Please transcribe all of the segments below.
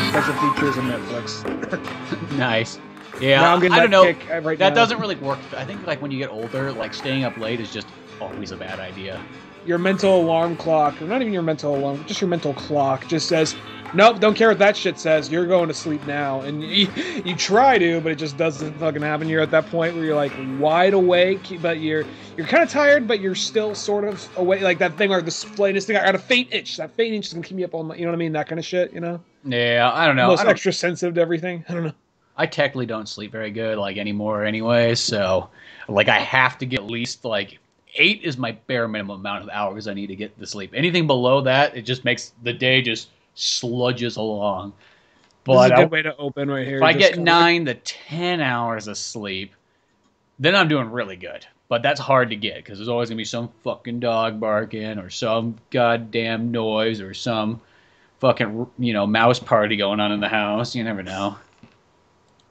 Special features on Netflix. Nice. Yeah, I don't know. That doesn't really work. I think like when you get older, like staying up late is just always a bad idea. Your mental alarm clock, or not even your mental alarm, just your mental clock, just says, nope, don't care what that shit says. You're going to sleep now. And you try to, but it just doesn't fucking happen. You're at that point where you're like wide awake, but you're kind of tired, but you're still sort of awake. Like that thing, or the slightest thing. I got a faint itch. That faint itch is gonna keep me up all night. You know what I mean? That kind of shit. You know? Yeah, I don't know. Almost extra sensitive to everything. I don't know. I technically don't sleep very good like anymore anyway, so like I have to get at least like 8 is my bare minimum amount of hours I need to get to sleep. Anything below that, it just makes the day just sludges along. But this is a good way to open right here. If I get 9 to 10 hours of sleep, then I'm doing really good. But that's hard to get because there's always going to be some fucking dog barking or some goddamn noise or some fucking, mouse party going on in the house. You never know.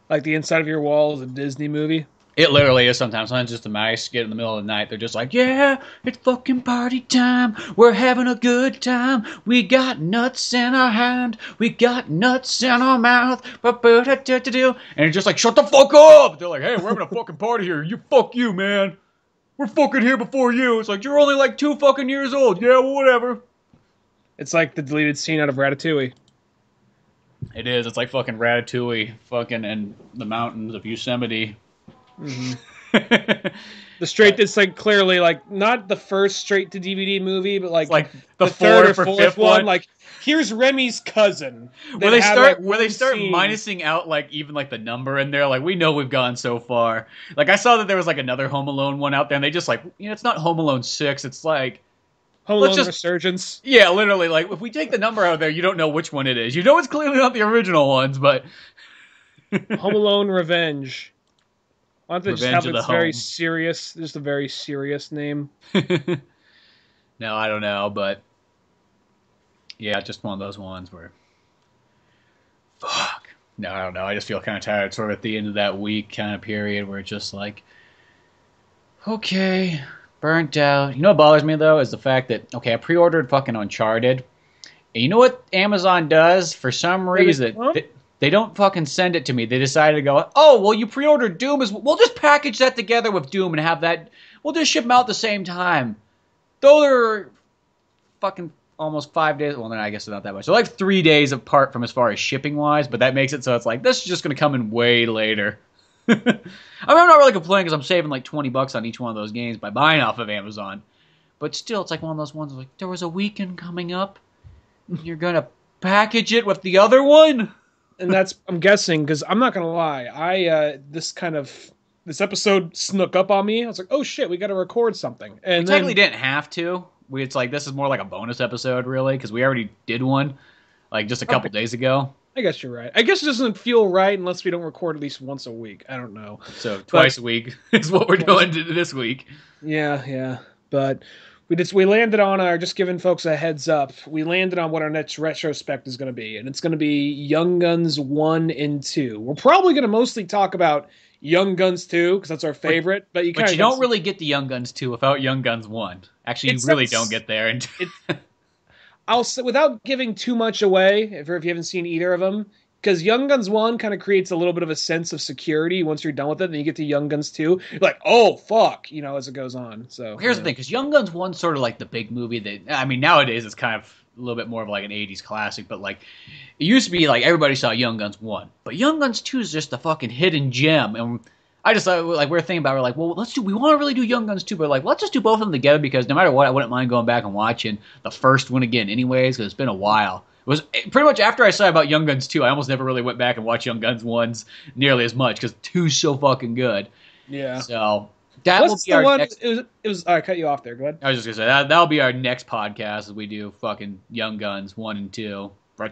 Like the inside of your wall is a Disney movie? It literally is sometimes. Sometimes just the mice get in the middle of the night. They're just like, yeah, it's fucking party time. We're having a good time. We got nuts in our hand. We got nuts in our mouth. And you're just like, shut the fuck up. They're like, hey, we're having a fucking party here. Fuck you, man. We're fucking here before you. It's like, you're only like 2 fucking years old. Yeah, well, whatever. It's like the deleted scene out of Ratatouille. It is. It's like fucking Ratatouille fucking in the mountains of Yosemite. Mm-hmm. It's like clearly like not the first straight to DVD movie, but like the third or fourth one. Like here's Remy's cousin. Where they start minusing out like even like the number in there. Like we know we've gone so far. Like I saw that there was like another Home Alone one out there, and they just like it's not Home Alone 6. It's like Home Alone Resurgence. Yeah, literally. Like if we take the number out of there, you don't know which one it is. You know it's clearly not the original ones, but Home Alone Revenge. I want to just have it's very home. serious. Just a very serious name. No, I don't know, but yeah, just one of those ones where fuck. No, I don't know. I just feel kind of tired, sort of at the end of that week kind of period where it's just like, okay, burnt out. You know what bothers me though is the fact that I pre-ordered fucking Uncharted, and you know what Amazon does for some reason. They don't fucking send it to me. They decided to go, oh, well, you pre-ordered Doom. We'll just package that together with Doom and have that. We'll just ship them out at the same time. Though they're fucking almost 5 days. Well, then I guess it's not that much. They're like 3 days apart from as far as shipping-wise, but that makes it so it's like, this is just going to come in way later. I mean, I'm not really complaining because I'm saving like $20 on each one of those games by buying off of Amazon. But still, it's like one of those ones like, there was a weekend coming up. And you're going to package it with the other one? And that's, I'm guessing, because I'm not going to lie, this episode snuck up on me. I was like, oh shit, we got to record something. And we technically didn't have to. It's like, this is more like a bonus episode, really, because we already did one, like, just a couple days ago. I guess you're right. I guess it doesn't feel right unless we don't record at least once a week. I don't know. So, twice a week is what we're doing this week. Yeah. But we landed on just giving folks a heads up, we landed on what our next retrospect is going to be. And it's going to be Young Guns 1 and 2. We're probably going to mostly talk about Young Guns 2, because that's our favorite. But you don't really get the Young Guns 2 without Young Guns 1. Actually, you really don't get there. I'll say, without giving too much away, if you haven't seen either of them, because Young Guns 1 kind of creates a little bit of a sense of security once you're done with it, and then you get to Young Guns 2, you're like, oh, fuck, as it goes on. So here's the thing, because Young Guns 1's sort of like the big movie that, I mean, nowadays it's kind of a little bit more of like an 80s classic, but like, it used to be like everybody saw Young Guns 1, but Young Guns 2 is just a fucking hidden gem, and I just thought, like, we were like, well, we want to really do Young Guns 2, but like, let's just do both of them together, because no matter what, I wouldn't mind going back and watching the first one again anyways, because it's been a while. It was pretty much after I saw about Young Guns 2, I almost never really went back and watched Young Guns 1s nearly as much, because 2's so fucking good. Yeah. So, that will be our next... It was I cut you off there, go ahead. I was just going to say, that'll be our next podcast as we do fucking Young Guns 1 and 2. And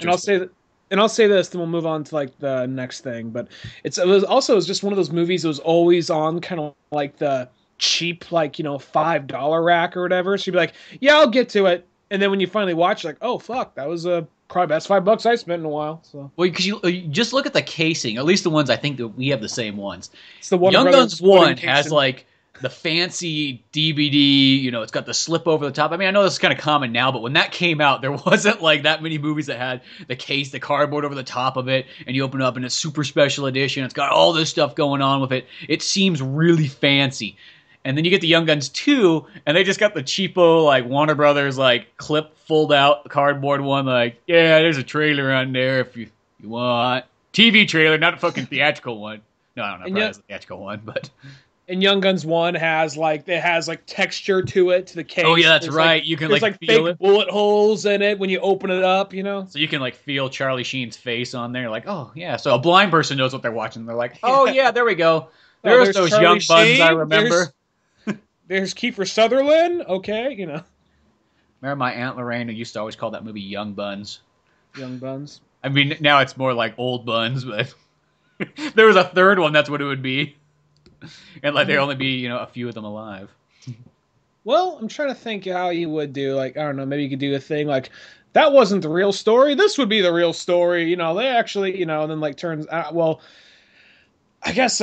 and I'll say this, then we'll move on to like the next thing. But it was just one of those movies that was always on kind of like the cheap, like, $5 rack or whatever. So you'd be like, yeah, I'll get to it. And then when you finally watch, like, oh fuck, that was probably best $5 I spent in a while. So Well, because you just look at the casing, at least the ones I think that we have the same ones. it's the one Young Guns 1 has like the fancy DVD, it's got the slip over the top. I mean, I know this is kind of common now, but when that came out, there wasn't like that many movies that had the case, the cardboard over the top of it, and you open it up and it's super special edition. It's got all this stuff going on with it. It seems really fancy. And then you get the Young Guns 2, and they just got the cheapo, like, Warner Brothers, like, clip, fold-out cardboard one, like, yeah, there's a trailer on there if you want. TV trailer, not a fucking theatrical one. No, I don't know, probably has a theatrical one, but... And Young Guns 1 has, like, texture to it, to the case. Oh, yeah, that's right. You can, there's, like, fake feel it. bullet holes in it when you open it up, So you can, like, feel Charlie Sheen's face on there, like, oh, yeah. So a blind person knows what they're watching. They're like, oh, yeah, there we go. There's those Charlie Young Buns I remember. There's Kiefer Sutherland. Okay, Remember my Aunt Lorraine who used to always call that movie Young Buns. Young Buns. I mean, now it's more like Old Buns, but there was a third one, that's what it would be. And like there'd only be, a few of them alive. Well, I'm trying to think how you would do, like, I don't know, maybe you could do a thing like, that wasn't the real story. This would be the real story. They actually, and then like turns out, well, I guess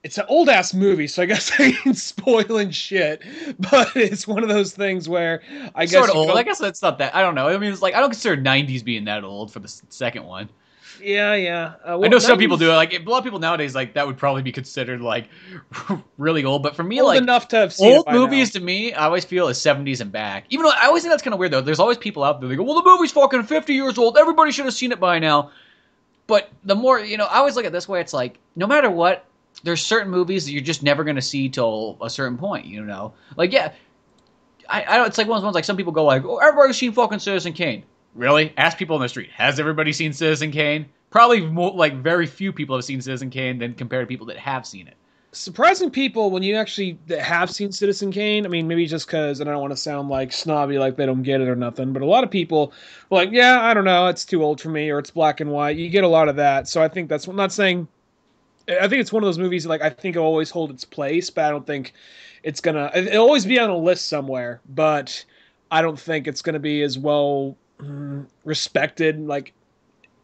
it's an old ass movie, so I guess I ain't spoiling shit. But it's one of those things where I guess sort of old. I guess that's not that. I don't know. I mean, it's like I don't consider '90s being that old for the second one. Yeah. Well, I know some people do it. Like a lot of people nowadays, like that would probably be considered like really old. But for me, old like enough to have seen old movies to me, I always feel is '70s and back. Even though I always think that's kind of weird though. There's always people out there. They go, "Well, the movie's fucking 50 years old. Everybody should have seen it by now." But the more I always look at it this way. It's like no matter what. There's certain movies that you're just never going to see till a certain point, Like, yeah, I don't. It's like one of those ones like some people go like, "Oh, everybody's seen fucking Citizen Kane." Really? Ask people on the street. Has everybody seen Citizen Kane? Probably more, like very few people have seen Citizen Kane than compared to people that have seen it. Surprising people when you actually have seen Citizen Kane. I mean, maybe just because, and I don't want to sound like snobby, like they don't get it or nothing, but a lot of people are like, yeah, I don't know, it's too old for me, or it's black and white. You get a lot of that. So I think I'm not saying. I think it's one of those movies like I think it'll always hold its place, but I don't think it'll always be on a list somewhere, but I don't think it's gonna be as well respected like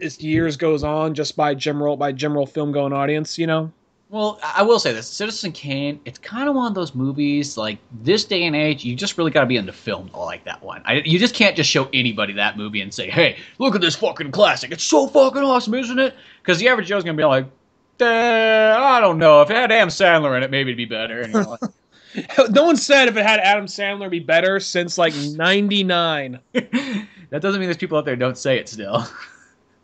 as years goes on just by general film going audience, Well, I will say this: Citizen Kane. It's kind of one of those movies like this day and age. You just really got to be into film to like that one. You just can't just show anybody that movie and say, "Hey, look at this fucking classic! It's so fucking awesome, isn't it?" Because the average Joe's gonna be like. I don't know. If it had Adam Sandler in it, maybe it'd be better. No one said if it had Adam Sandler it'd be better since like '99. That doesn't mean there's people out there who don't say it still.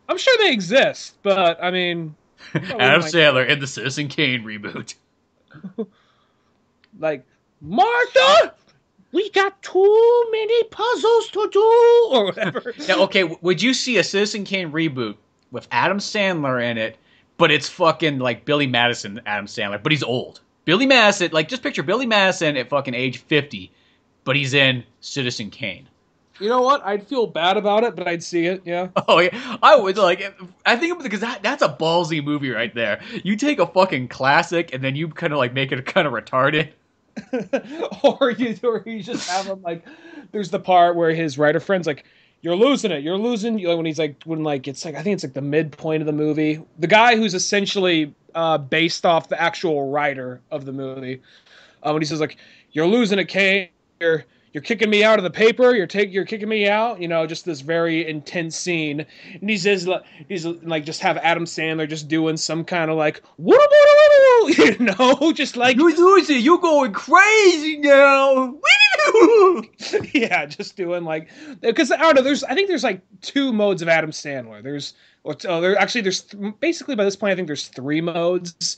I'm sure they exist, but I mean... Adam Sandler in the Citizen Kane reboot. Like, Martha! We got too many puzzles to do! Or whatever. Now, okay, would you see a Citizen Kane reboot with Adam Sandler in it, but it's fucking like Billy Madison, Adam Sandler, but he's old. Billy Madison, like just picture Billy Madison at fucking age 50, but he's in Citizen Kane. You know what? I'd feel bad about it, but I'd see it, yeah. Oh, yeah. I would, like, I think because that's a ballsy movie right there. You take a fucking classic and then you kind of like make it kind of retarded. or you just have him like, there's the part where his writer friend's like, you're losing it. You're losing. When he's like, it's like, I think it's like the midpoint of the movie. The guy who's essentially based off the actual writer of the movie. When he says like, you're losing it, Kane. You're kicking me out of the paper. You're kicking me out. Just this very intense scene. And he's like, just have Adam Sandler just doing some kind of like, just like you're losing. You're going crazy now. Yeah, just doing like, because I don't know. I think there's like two modes of Adam Sandler. There's basically by this point I think there's three modes.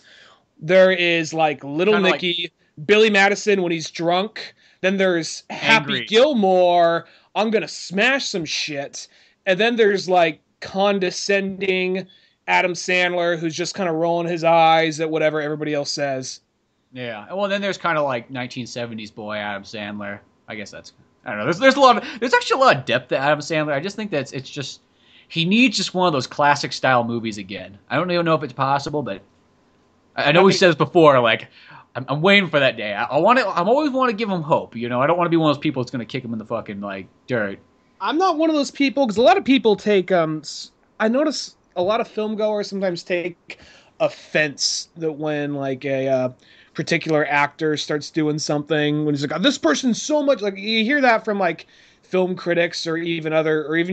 There is like Little Kinda Nicky, Billy Madison when he's drunk. Then there's Happy Angry. Gilmore, I'm gonna smash some shit. And then there's like condescending Adam Sandler who's just kind of rolling his eyes at whatever everybody else says. Yeah. Well, then there's kind of like 1970s boy Adam Sandler. I guess that's, I don't know. There's actually a lot of depth to Adam Sandler. I just think it's just he needs just one of those classic style movies again. I don't even know if it's possible, but I know he says before, like, I'm waiting for that day. I want to. I always want to give him hope. You know, I don't want to be one of those people that's going to kick him in the fucking like dirt. I'm not one of those people because a lot of people take. I notice a lot of film goers sometimes take offense that when like a particular actor starts doing something when he's like, oh, this person's so much like you hear that from like film critics or even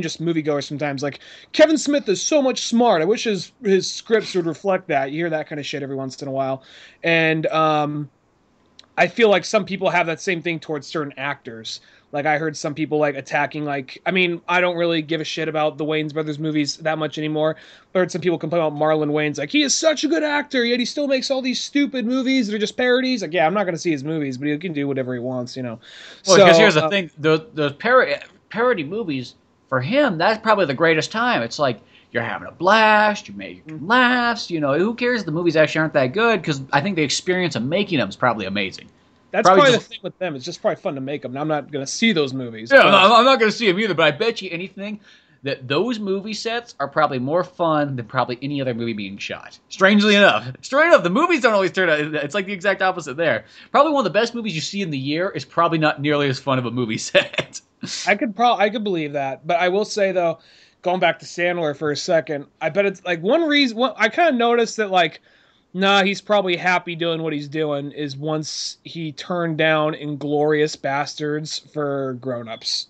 just moviegoers sometimes like Kevin Smith is so much smart. I wish his scripts would reflect that. You hear that kind of shit every once in a while, and I feel like some people have that same thing towards certain actors. Like I heard some people like attacking like I mean, I don't really give a shit about the Wayans brothers movies that much anymore. But I heard some people complain about Marlon Wayans like he is such a good actor, yet he still makes all these stupid movies that are just parodies. Like, yeah, I'm not gonna see his movies, but he can do whatever he wants, you know. Well, because here's the thing, those parody movies, for him, that's probably the greatest time. It's like you're having a blast, you're making laughs, you know, who cares if the movies actually aren't that good? Because I think the experience of making them is probably amazing. That's probably the thing with them. It's just probably fun to make them. Now, I'm not going to see those movies. Yeah, I'm not going to see them either, but I bet you anything that those movie sets are probably more fun than probably any other movie being shot. Strangely enough. The movies don't always turn out. It's like the exact opposite there. Probably one of the best movies you see in the year is probably not nearly as fun of a movie set. I could believe that. But I will say, though, going back to Sandler for a second, I bet it's like one reason. I kind of noticed that, like, nah, he's probably happy doing what he's doing is once he turned down Inglourious Bastards for grown-ups.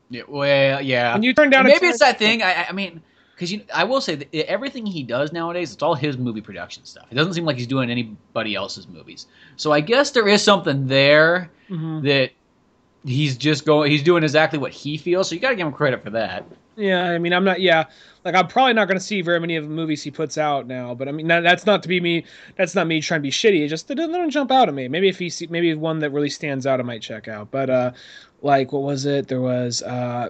Yeah, well, yeah. When you turn down, maybe it's that thing. I mean, because I will say that everything he does nowadays, it's all his movie production stuff. It doesn't seem like he's doing anybody else's movies. So I guess there is something there that he's doing exactly what he feels. So you got to give him credit for that. Yeah, I mean, I'm not. Yeah, like I'm probably not going to see very many of the movies he puts out now. But I mean, that's not to be me. That's not me trying to be shitty. It just they don't jump out at me. Maybe if maybe one that really stands out, I might check out. But like what was it? There was I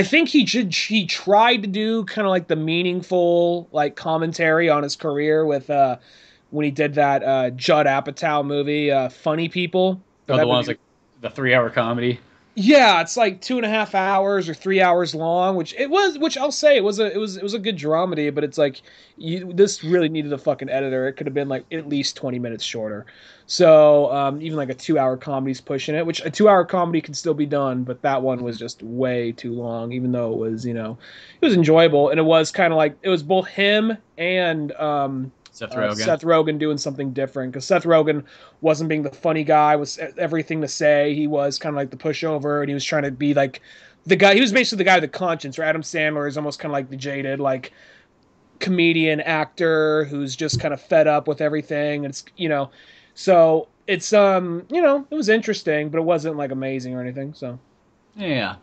think he tried to do kind of like the meaningful like commentary on his career with when he did that Judd Apatow movie, Funny People. Oh, the one's like the 3-hour comedy. Yeah, it's like 2.5 hours or 3 hours long, which I'll say it was a good dramedy, but it's like this really needed a fucking editor. It could have been like at least 20 minutes shorter. So even like a 2-hour comedy's pushing it, which a 2-hour comedy can still be done, but that one was just way too long, even though it was, you know, it was enjoyable. And it was kind of like, it was both him and Seth Rogen doing something different, because Seth Rogen wasn't being the funny guy with everything to say. He was kind of like the pushover, and he was trying to be like the guy. He was basically the guy with the conscience. Where Adam Sandler is almost kind of like the jaded, like comedian actor who's just kind of fed up with everything. It's, you know, so it's you know, it was interesting, but it wasn't like amazing or anything. So yeah.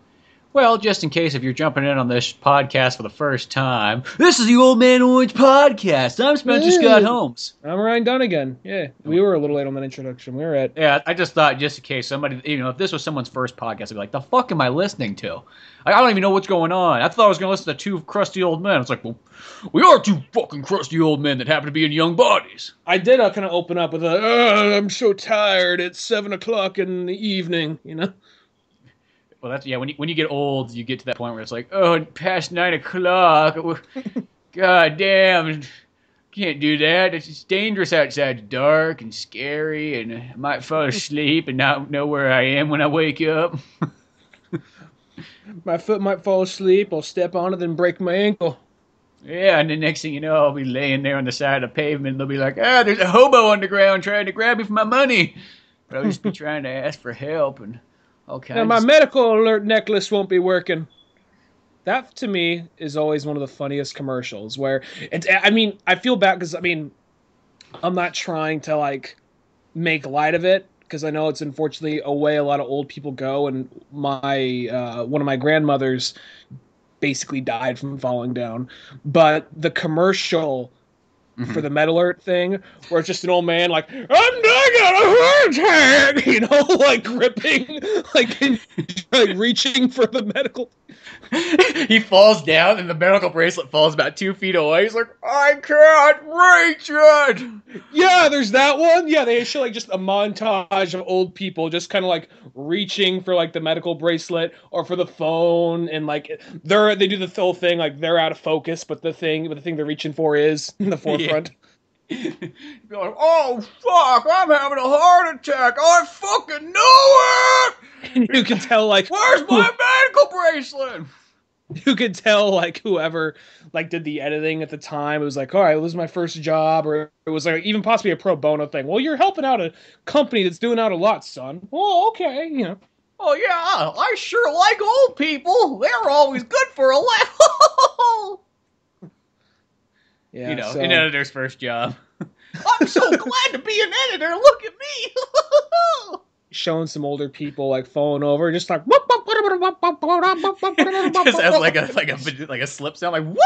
Well, just in case if you're jumping in on this podcast for the first time, this is the Old Man Orange Podcast. I'm Spencer Scott Holmes. I'm Ryan Dunigan. Yeah, we were a little late on that introduction. We were at... Yeah, I just thought just in case somebody, you know, if this was someone's first podcast, I'd be like, the fuck am I listening to? I don't even know what's going on. I thought I was going to listen to two crusty old men. It's like, well, we are two fucking crusty old men that happen to be in young bodies. I did kind of open up with I'm so tired. It's 7 o'clock in the evening, you know? Well, that's, yeah, when you get old, you get to that point where it's like, oh, past 9 o'clock. God damn. Can't do that. It's dangerous outside. It's dark and scary, and I might fall asleep and not know where I am when I wake up. My foot might fall asleep. I'll step on it and break my ankle. Yeah, and the next thing you know, I'll be laying there on the side of the pavement, and they'll be like, there's a hobo on the ground trying to grab me for my money. But I'll just be trying to ask for help, and okay. Now my medical alert necklace won't be working. That, to me, is always one of the funniest commercials where it's, I mean, I feel bad because, I mean, I'm not trying to, like, make light of it because I know it's unfortunately a way a lot of old people go, and my one of my grandmothers basically died from falling down. But the commercial for the Med Alert thing, where it's just an old man like, I'm dying on a heart attack, you know, like gripping, like reaching for the medical. He falls down, and the medical bracelet falls about 2 feet away. He's like, I can't reach it! Yeah, there's that one. Yeah, they show like just a montage of old people just kind of like reaching for like the medical bracelet or for the phone, and like they do the whole thing like they're out of focus, but the thing they're reaching for is in the forefront. Yeah. Be like, oh fuck, I'm having a heart attack. I fucking know it. And you can tell like, where's my medical bracelet? You could tell like whoever like did the editing at the time, it was like, all right, well, this is my first job, or it was like even possibly a pro bono thing. Well, you're helping out a company that's doing out a lot, son. Well, okay, you know. Oh yeah, I sure like old people. They're always good for a laugh. Yeah, you know, so... an editor's first job. I'm so glad to be an editor. Look at me. Showing some older people like falling over, just like just as like a slip sound, like whoop.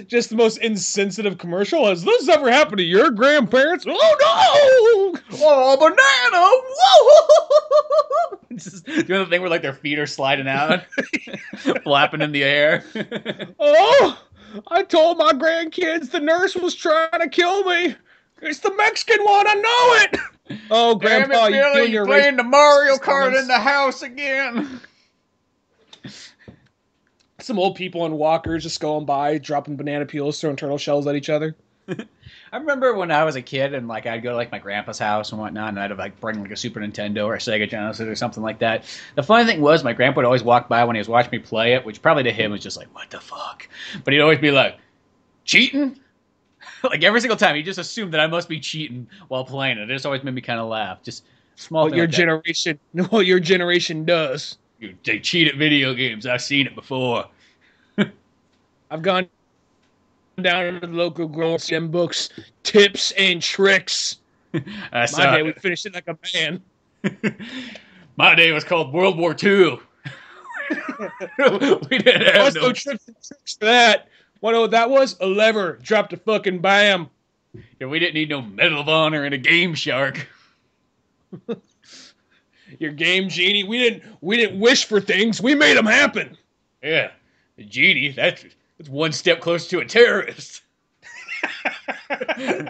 Just the most insensitive commercial. Has this ever happened to your grandparents? Oh no! Oh, banana! Whoa! Just doing the thing where like their feet are sliding out, flapping in the air. Oh, I told my grandkids the nurse was trying to kill me. It's the Mexican one. I know it. Oh, Grandpa, you're playing the Mario Kart in the house again. Some old people on walkers just going by, dropping banana peels, throwing turtle shells at each other. I remember when I was a kid and like I'd go to like my grandpa's house and whatnot, and I'd like bring like a Super Nintendo or a Sega Genesis or something like that. The funny thing was my grandpa would always walk by when he was watching me play it, which probably to him was just like, what the fuck? But he'd always be like, cheating? Like every single time, he just assumed that I must be cheating while playing it. It just always made me kind of laugh. Just small. What your generation does. They cheat at video games. I've seen it before. I've gone down to the local grocery store, books, tips and tricks. My day, we finished it like a man. My day was called World War II. We didn't have no tips and tricks for that. Want to know what that was? A lever. Dropped a fucking bam. Yeah, we didn't need no Medal of Honor and a Game Shark. Your game genie. We didn't wish for things. We made them happen. Yeah, the genie. That's one step closer to a terrorist. You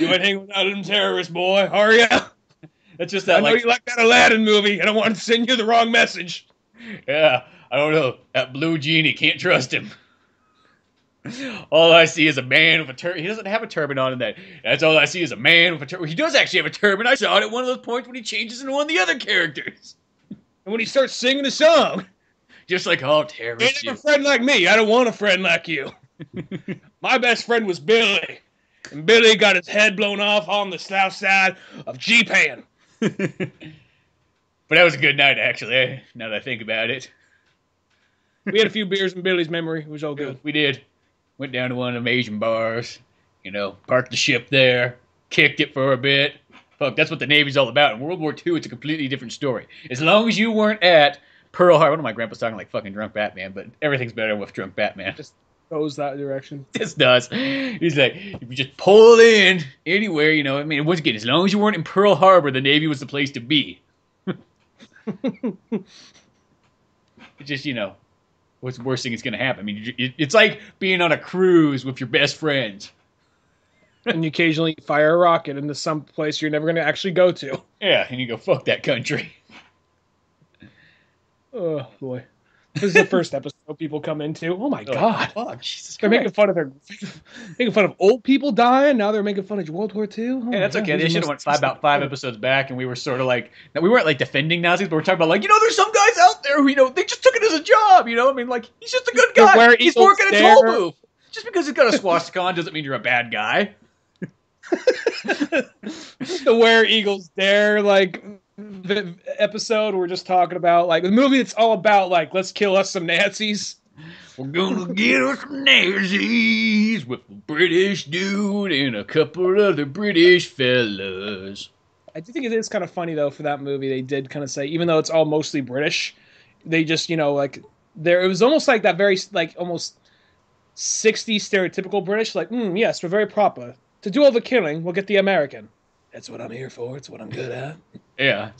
ain't hanging without them terrorists, boy. Are ya? That's just that. I know you like that Aladdin movie. I don't want to send you the wrong message. Yeah, I don't know. That blue genie, can't trust him. All I see is a man with a turban. He doesn't have a turban on in that. That's all I see is a man with a turban. He does actually have a turban. I saw it at one of those points when he changes into one of the other characters. And when he starts singing a song. Just like, oh, terrorist. Ain't never a friend like me. I don't want a friend like you. My best friend was Billy. And Billy got his head blown off on the south side of Japan. But that was a good night, actually, now that I think about it. We had a few beers in Billy's memory. It was all good. We did. Went down to one of them Asian bars, you know, parked the ship there, kicked it for a bit. Fuck, that's what the Navy's all about. In World War II, it's a completely different story. As long as you weren't at Pearl Harbor. One of my grandpa's talking like fucking drunk Batman, but everything's better with drunk Batman. Just goes that direction. Just does. He's like, if you just pull in anywhere, you know, I mean, once again, as long as you weren't in Pearl Harbor, the Navy was the place to be. It's just, you know, what's the worst thing that's going to happen? I mean, it's like being on a cruise with your best friends. And you occasionally fire a rocket into some place you're never going to actually go to. Yeah, and you go, fuck that country. Oh, boy. This is the first episode people come into. Oh, my God. Fuck, Jesus they're making fun of old people dying. Now they're making fun of World War II. Oh, yeah, that's okay. They should have went about 5 episodes back, and we were sort of like, we weren't like defending Nazis, but we're talking about like, you know, there's some guys out there who, you know, they just took it as a job, you know? I mean, like, he's just a good guy. He's working a toll booth. Just because he's got a swastika on doesn't mean you're a bad guy. The Where Eagles Dare, like, the episode we're just talking about, like, the movie that's all about, like, let's kill us some Nazis. We're gonna get us some Nazis with a British dude and a couple other British fellas. I do think it is kind of funny, though, for that movie. They did kind of say, even though it's all mostly British, they just, like there, it was almost like that very like almost 60s stereotypical British, like, yes, we're very proper. To do all the killing, we'll get the American. That's what I'm here for. It's what I'm good at. Yeah.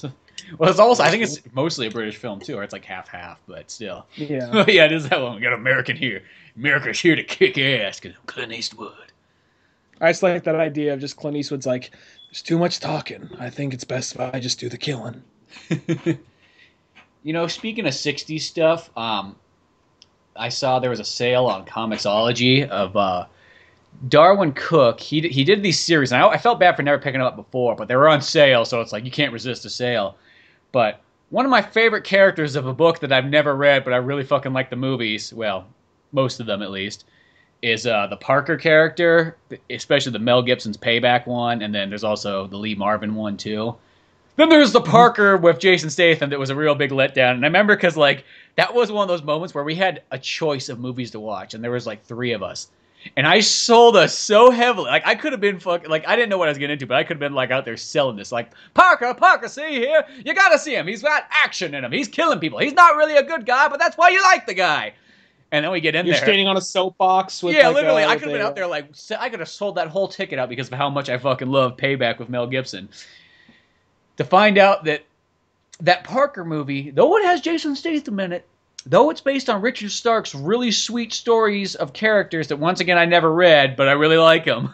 Well, it's also, I think it's mostly a British film, too, or it's like half-half, but still. Yeah. Yeah, it is that one. We got American here. America's here to kick ass, because I'm Clint Eastwood. I just like that idea of just Clint Eastwood's like, there's too much talking. I think it's best if I just do the killing. Speaking of 60s stuff, I saw there was a sale on Comixology of Darwyn Cooke. He did these series, and I felt bad for never picking them up before, but they were on sale, so it's like you can't resist a sale. But one of my favorite characters of a book that I've never read, but I really fucking like the movies, well, most of them at least, is the Parker character, especially the Mel Gibson's Payback one, and then there's also the Lee Marvin one too. Then there's the Parker with Jason Statham that was a real big letdown, and I remember because like that was one of those moments where we had a choice of movies to watch, and there was like 3 of us. And I sold us so heavily. Like, I could have been fucking... Like, I didn't know what I was getting into, but I could have been, like, out there selling this. Like, Parker, see here? You gotta see him. He's got action in him. He's killing people. He's not really a good guy, but that's why you like the guy. And then we get in there. You're standing on a soapbox with, yeah, like, literally. I could have been out there, like... I could have sold that whole ticket out because of how much I fucking love Payback with Mel Gibson. To find out that Parker movie, though it has Jason Statham in it, though it's based on Richard Stark's really sweet stories of characters that, once again, I never read, but I really like them.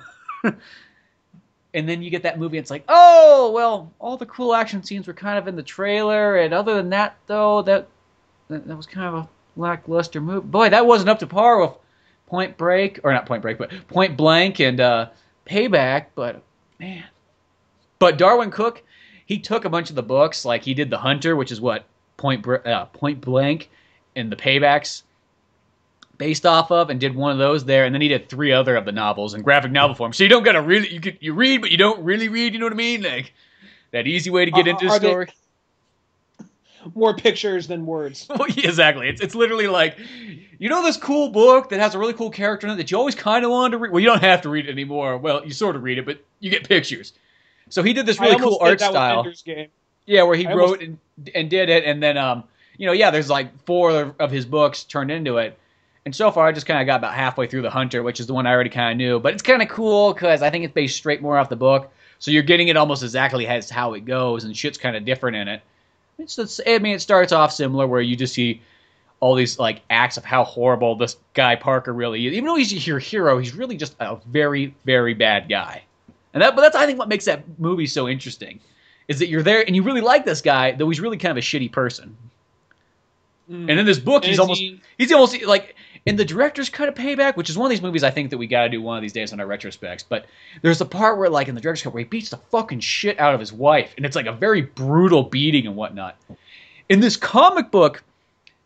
And then you get that movie, and it's like, oh, well, all the cool action scenes were kind of in the trailer, and other than that, though, that was kind of a lackluster movie. Boy, that wasn't up to par with Point Break, or not Point Break, but Point Blank and Payback, but, man. But Darwyn Cooke, he took a bunch of the books, like he did The Hunter, which is what Point Blank and the Paybacks based off of, and did one of those there, and then he did 3 other of the novels in graphic novel form. So you don't gotta really, you read, but you don't really read. You know what I mean? Like that easy way to get into the story. More pictures than words. Well, yeah, exactly. It's literally like, this cool book that has a really cool character in it that you always kind of wanted to read. Well, you don't have to read it anymore. Well, you sort of read it, but you get pictures. So he did this really cool art style. Yeah, where he wrote and did it, and then there's like 4 of his books turned into it. And so far, I just kind of got about halfway through The Hunter, which is the one I already kind of knew. But it's kind of cool because I think it's based straight more off the book. So you're getting it almost exactly as how it goes, and shit's kind of different in it. It starts off similar where you just see all these like acts of how horrible this guy Parker really is. Even though he's your hero, he's really just a very, very bad guy. But that's, I think, what makes that movie so interesting. Is that you're there and you really like this guy, though he's really kind of a shitty person. And in this book, he's almost like in the director's cut of Payback, which is one of these movies I think that we got to do one of these days on our retrospects. But there's a part where, like in the director's cut, where he beats the fucking shit out of his wife, and it's like a very brutal beating and whatnot. In this comic book,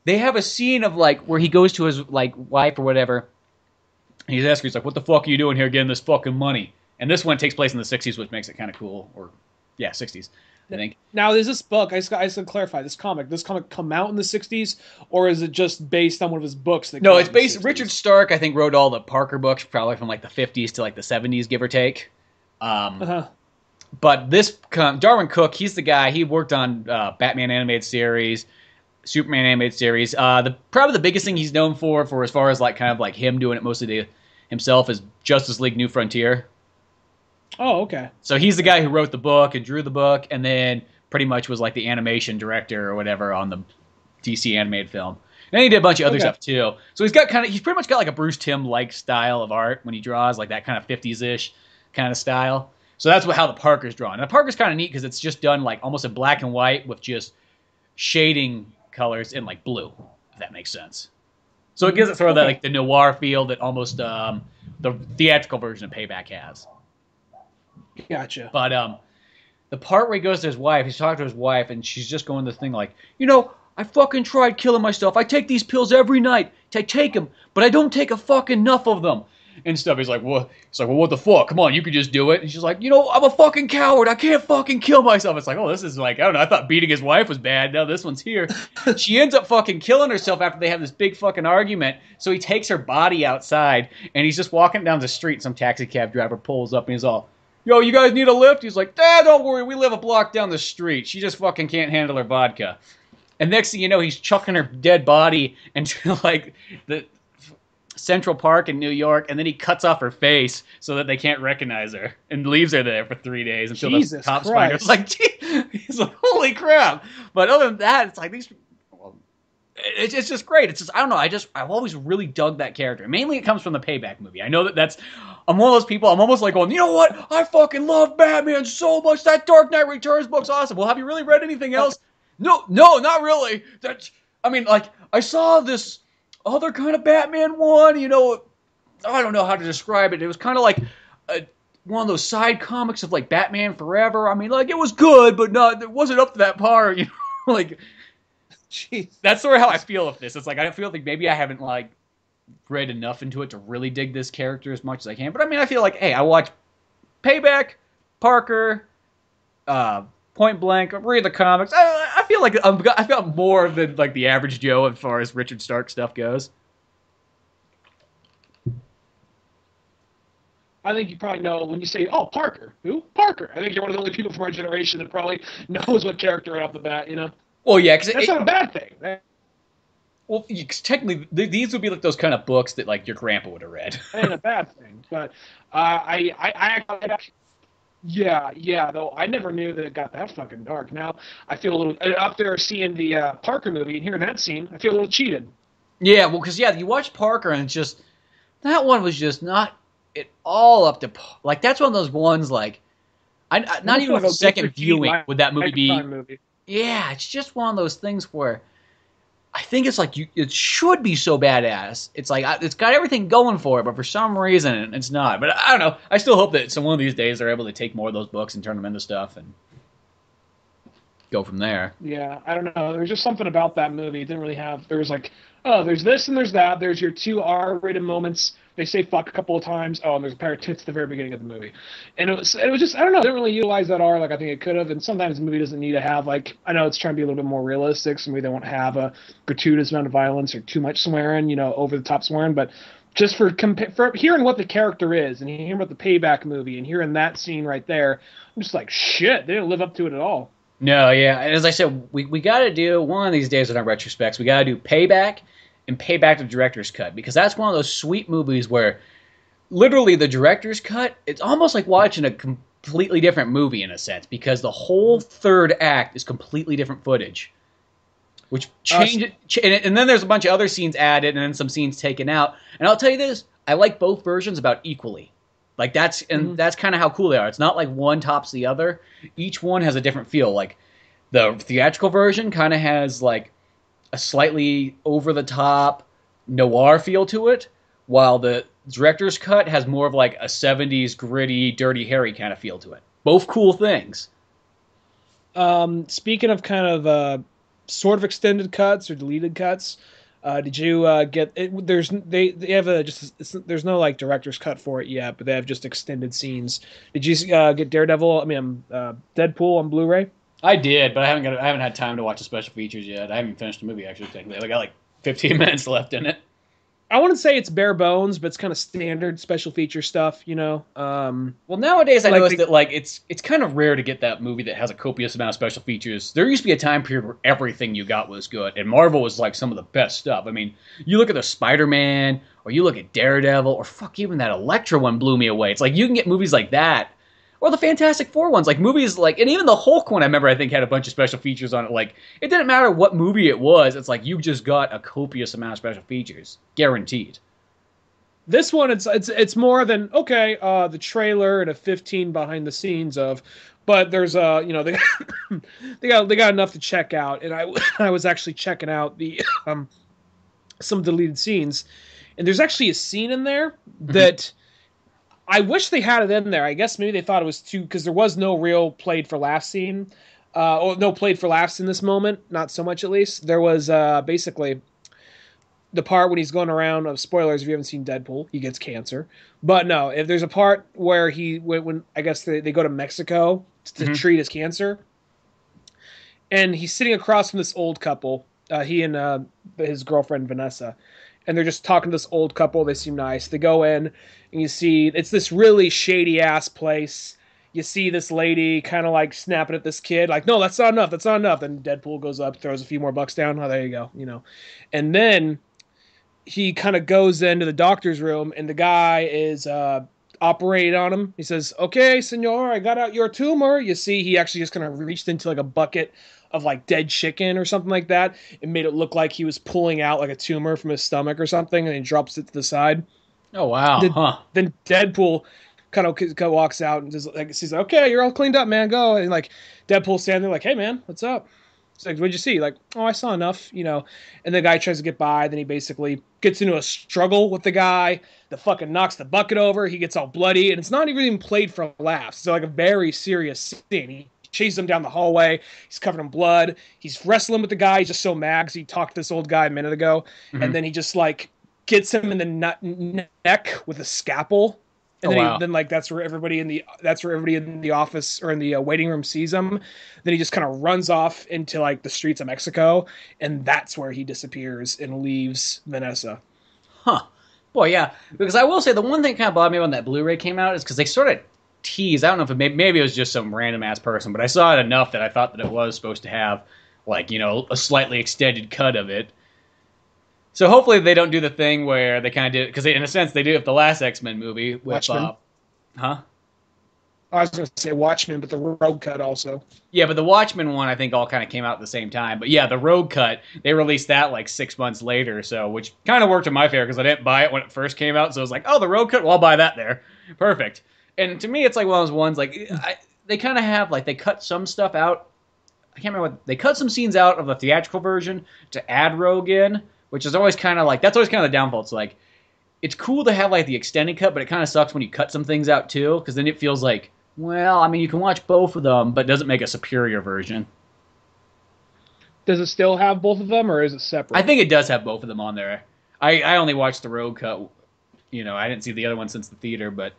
they have a scene of like where he goes to his like wife or whatever, and he's asking, he's like, "What the fuck are you doing here getting this fucking money?" And this one takes place in the 60s, which makes it kind of cool. Or, yeah, 60s, I think. Now, is this book, I just got to clarify, this comic come out in the 60s, or is it just based on one of his books? No, it's based, Richard Stark, I think, wrote all the Parker books, probably from like the 50s to like the 70s, give or take. But this, Darwyn Cooke, he's the guy, he worked on Batman animated series, Superman animated series. Probably the biggest thing he's known for as far as like kind of like him doing it mostly himself, is Justice League New Frontier. Oh, okay. So he's the guy who wrote the book and drew the book, and then pretty much was like the animation director or whatever on the DC animated film. And he did a bunch of other stuff too. So he's pretty much got like a Bruce Timm-like style of art when he draws, like that kind of 50s-ish kind of style. So that's how the Parker's drawn. And the Parker's kind of neat because it's just done like almost in black and white with just shading colors in like blue, if that makes sense. So it gives it sort of that like the noir feel that almost the theatrical version of Payback has. Gotcha. But the part where he goes to his wife, he's talking to his wife, and she's just going this thing like, I fucking tried killing myself. I take these pills every night. I take them, but I don't take a fucking enough of them. And stuff. He's like, what? It's like, well, what the fuck? Come on, you could just do it. And she's like, I'm a fucking coward. I can't fucking kill myself. It's like, oh, this is like, I don't know. I thought beating his wife was bad. Now this one's here. She ends up fucking killing herself after they have this big fucking argument. So he takes her body outside, and he's just walking down the street. Some taxi cab driver pulls up, and he's all, yo, you guys need a lift? He's like, don't worry, we live a block down the street. She just fucking can't handle her vodka. And next thing you know, he's chucking her dead body into like the Central Park in New York, and then he cuts off her face so that they can't recognize her, and leaves her there for 3 days until the cops find her. It's like, he's like, holy crap! But other than that, it's like these. It's just great. It's just, I don't know. I've always really dug that character. Mainly, it comes from the Payback movie. I know that's. I'm one of those people. I'm almost like going, you know what? I fucking love Batman so much. That Dark Knight Returns book's awesome. Well, have you really read anything else? No, not really. I mean, like, I saw this other kind of Batman one. You know, I don't know how to describe it. It was kind of like one of those side comics of like Batman Forever. I mean, like, it was good, but it wasn't up to that par. You know, like. Jeez. That's sort of how I feel with this. It's like I feel like maybe I haven't like read enough into it to really dig this character as much as I can. But I mean, I feel like, hey, I watch Payback, Parker, Point Blank, read the comics. I feel like I've got more than like the average Joe as far as Richard Stark stuff goes. I think you probably know when you say, "Oh, Parker, who? Parker." I think you're one of the only people from our generation that probably knows what character right off the bat. You know. Well, yeah, because that's not a bad thing. Well, technically, these would be like those kind of books that like your grandpa would have read. Ain't a bad thing, but yeah. Though I never knew that it got that fucking dark. Now I feel a little up there seeing the Parker movie and hearing that scene. I feel a little cheated. Yeah, well, because you watch Parker and it's just that one was just not at all up to like that's one of those ones like not even a second viewing would that movie be. Yeah, it's just one of those things where I think it's like it should be so badass. It's like it's got everything going for it, but for some reason it's not. But I don't know. I still hope that one of these days they're able to take more of those books and turn them into stuff and go from there. Yeah, I don't know. There's just something about that movie. It didn't really have. There was like, oh, there's this and there's that. There's your 2 R-rated moments. They say fuck a couple of times. Oh, and there's a pair of tits at the very beginning of the movie. And it was just, I don't know, it didn't really utilize that R like I think it could have. And sometimes the movie doesn't need to have, like, I know it's trying to be a little bit more realistic, so maybe they won't have a gratuitous amount of violence or too much swearing, you know, over the top swearing. But just for hearing what the character is and hearing about the Payback movie and hearing that scene right there, I'm just like, shit, they didn't live up to it at all. No, yeah. As I said, we got to do, one of these days in our retrospects, we got to do Payback and Payback the Director's Cut, because that's one of those sweet movies where literally the Director's Cut, it's almost like watching a completely different movie in a sense, because the whole third act is completely different footage, which changes, and then there's a bunch of other scenes added and then some scenes taken out. And I'll tell you this, I like both versions about equally. Like that's kind of how cool they are. It's not like one tops the other. Each one has a different feel. Like the theatrical version kind of has like a slightly over the top noir feel to it, while the director's cut has more of like a 70s gritty, Dirty Harry kind of feel to it. Both cool things. Speaking of kind of sort of extended cuts or deleted cuts, did you get it? There's there's no like director's cut for it yet, but they have just extended scenes. Did you get Deadpool on Blu-ray? I did, but I haven't had time to watch the special features yet. I haven't finished the movie actually. Technically, I got like 15 minutes left in it. I wouldn't say it's bare bones, but it's kind of standard special feature stuff, you know. Well, nowadays I noticed that like it's kind of rare to get that movie that has a copious amount of special features. There used to be a time period where everything you got was good, and Marvel was like some of the best stuff. I mean, you look at the Spider-Man, or you look at Daredevil, or fuck, even that Elektra one blew me away. It's like you can get movies like that. Or the Fantastic Four ones, like movies like, and even the Hulk one, I remember I think had a bunch of special features on it. Like, it didn't matter what movie it was. It's like you just got a copious amount of special features, guaranteed. This one, it's more than the trailer and a 15 behind the scenes of, but there's they got enough to check out, and I was actually checking out the some deleted scenes, and there's actually a scene in there that. I wish they had it in there. I guess maybe they thought it was too, because there was no real played for laughs scene, or no played for laughs in this moment. Not so much, at least. There was basically the part when he's going around. Spoilers if you haven't seen Deadpool, he gets cancer. But no, if there's a part where when I guess they go to Mexico to treat his cancer, and he's sitting across from this old couple. He and his girlfriend Vanessa. And they're just talking to this old couple. They seem nice. They go in, and you see it's this really shady-ass place. you see this lady kind of like snapping at this kid, like, no, that's not enough, that's not enough. Then Deadpool goes up, throws a few more bucks down. Oh, there you go, And then he kind of goes into the doctor's room, and the guy is operating on him. He says, "Okay, senor, I got out your tumor." You see, he actually just kind of reached into like a bucket of like dead chicken or something like that. It made it look like he was pulling out like a tumor from his stomach or something, and he drops it to the side. Oh wow, huh? Then Deadpool kind of walks out and just like he's like, "Okay, you're all cleaned up, man. Go." And like Deadpool's standing there like, "Hey, man, what's up?" It's like, "What'd you see?" Like, "Oh, I saw enough." And the guy tries to get by. Then he basically gets into a struggle with the guy. The fucking knocks the bucket over. He gets all bloody, and it's not even played for laughs. It's like a very serious scene. He chases him down the hallway. He's covered in blood. He's wrestling with the guy. He's just so mad because he talked to this old guy a minute ago, and then he just like gets him in the neck with a scalpel. And then like that's where everybody in the office or in the waiting room sees him. Then he just kind of runs off into like the streets of Mexico, and that's where he disappears and leaves Vanessa. Huh. Boy, yeah. Because I will say the one thing kind of bothered me when that Blu-ray came out is because they sort of teased. I don't know if maybe it was just some random ass person, but I saw it enough that I thought that it was supposed to have like a slightly extended cut of it. So hopefully they don't do the thing where they kind of did, because in a sense they did with the last X-Men movie with Watchmen. Huh? I was going to say Watchmen, but the Rogue Cut also. Yeah, but the Watchmen one I think all kind of came out at the same time. But yeah, the Rogue Cut, they released that like 6 months later, so which kind of worked in my favor because I didn't buy it when it first came out. So I was like, oh, the Rogue Cut, well, I'll buy that there. Perfect. And to me, it's like one of those ones like they kind of have like they cut some stuff out. I can't remember they cut some scenes out of the theatrical version to add Rogue in. Which is always kind of like, that's always kind of the downfall. It's like, it's cool to have like the extended cut, but it kind of sucks when you cut some things out too, because then it feels like, well, I mean, you can watch both of them, but it doesn't make a superior version. Does it still have both of them, or is it separate? I think it does have both of them on there. I only watched the Rogue Cut. I didn't see the other one since the theater, but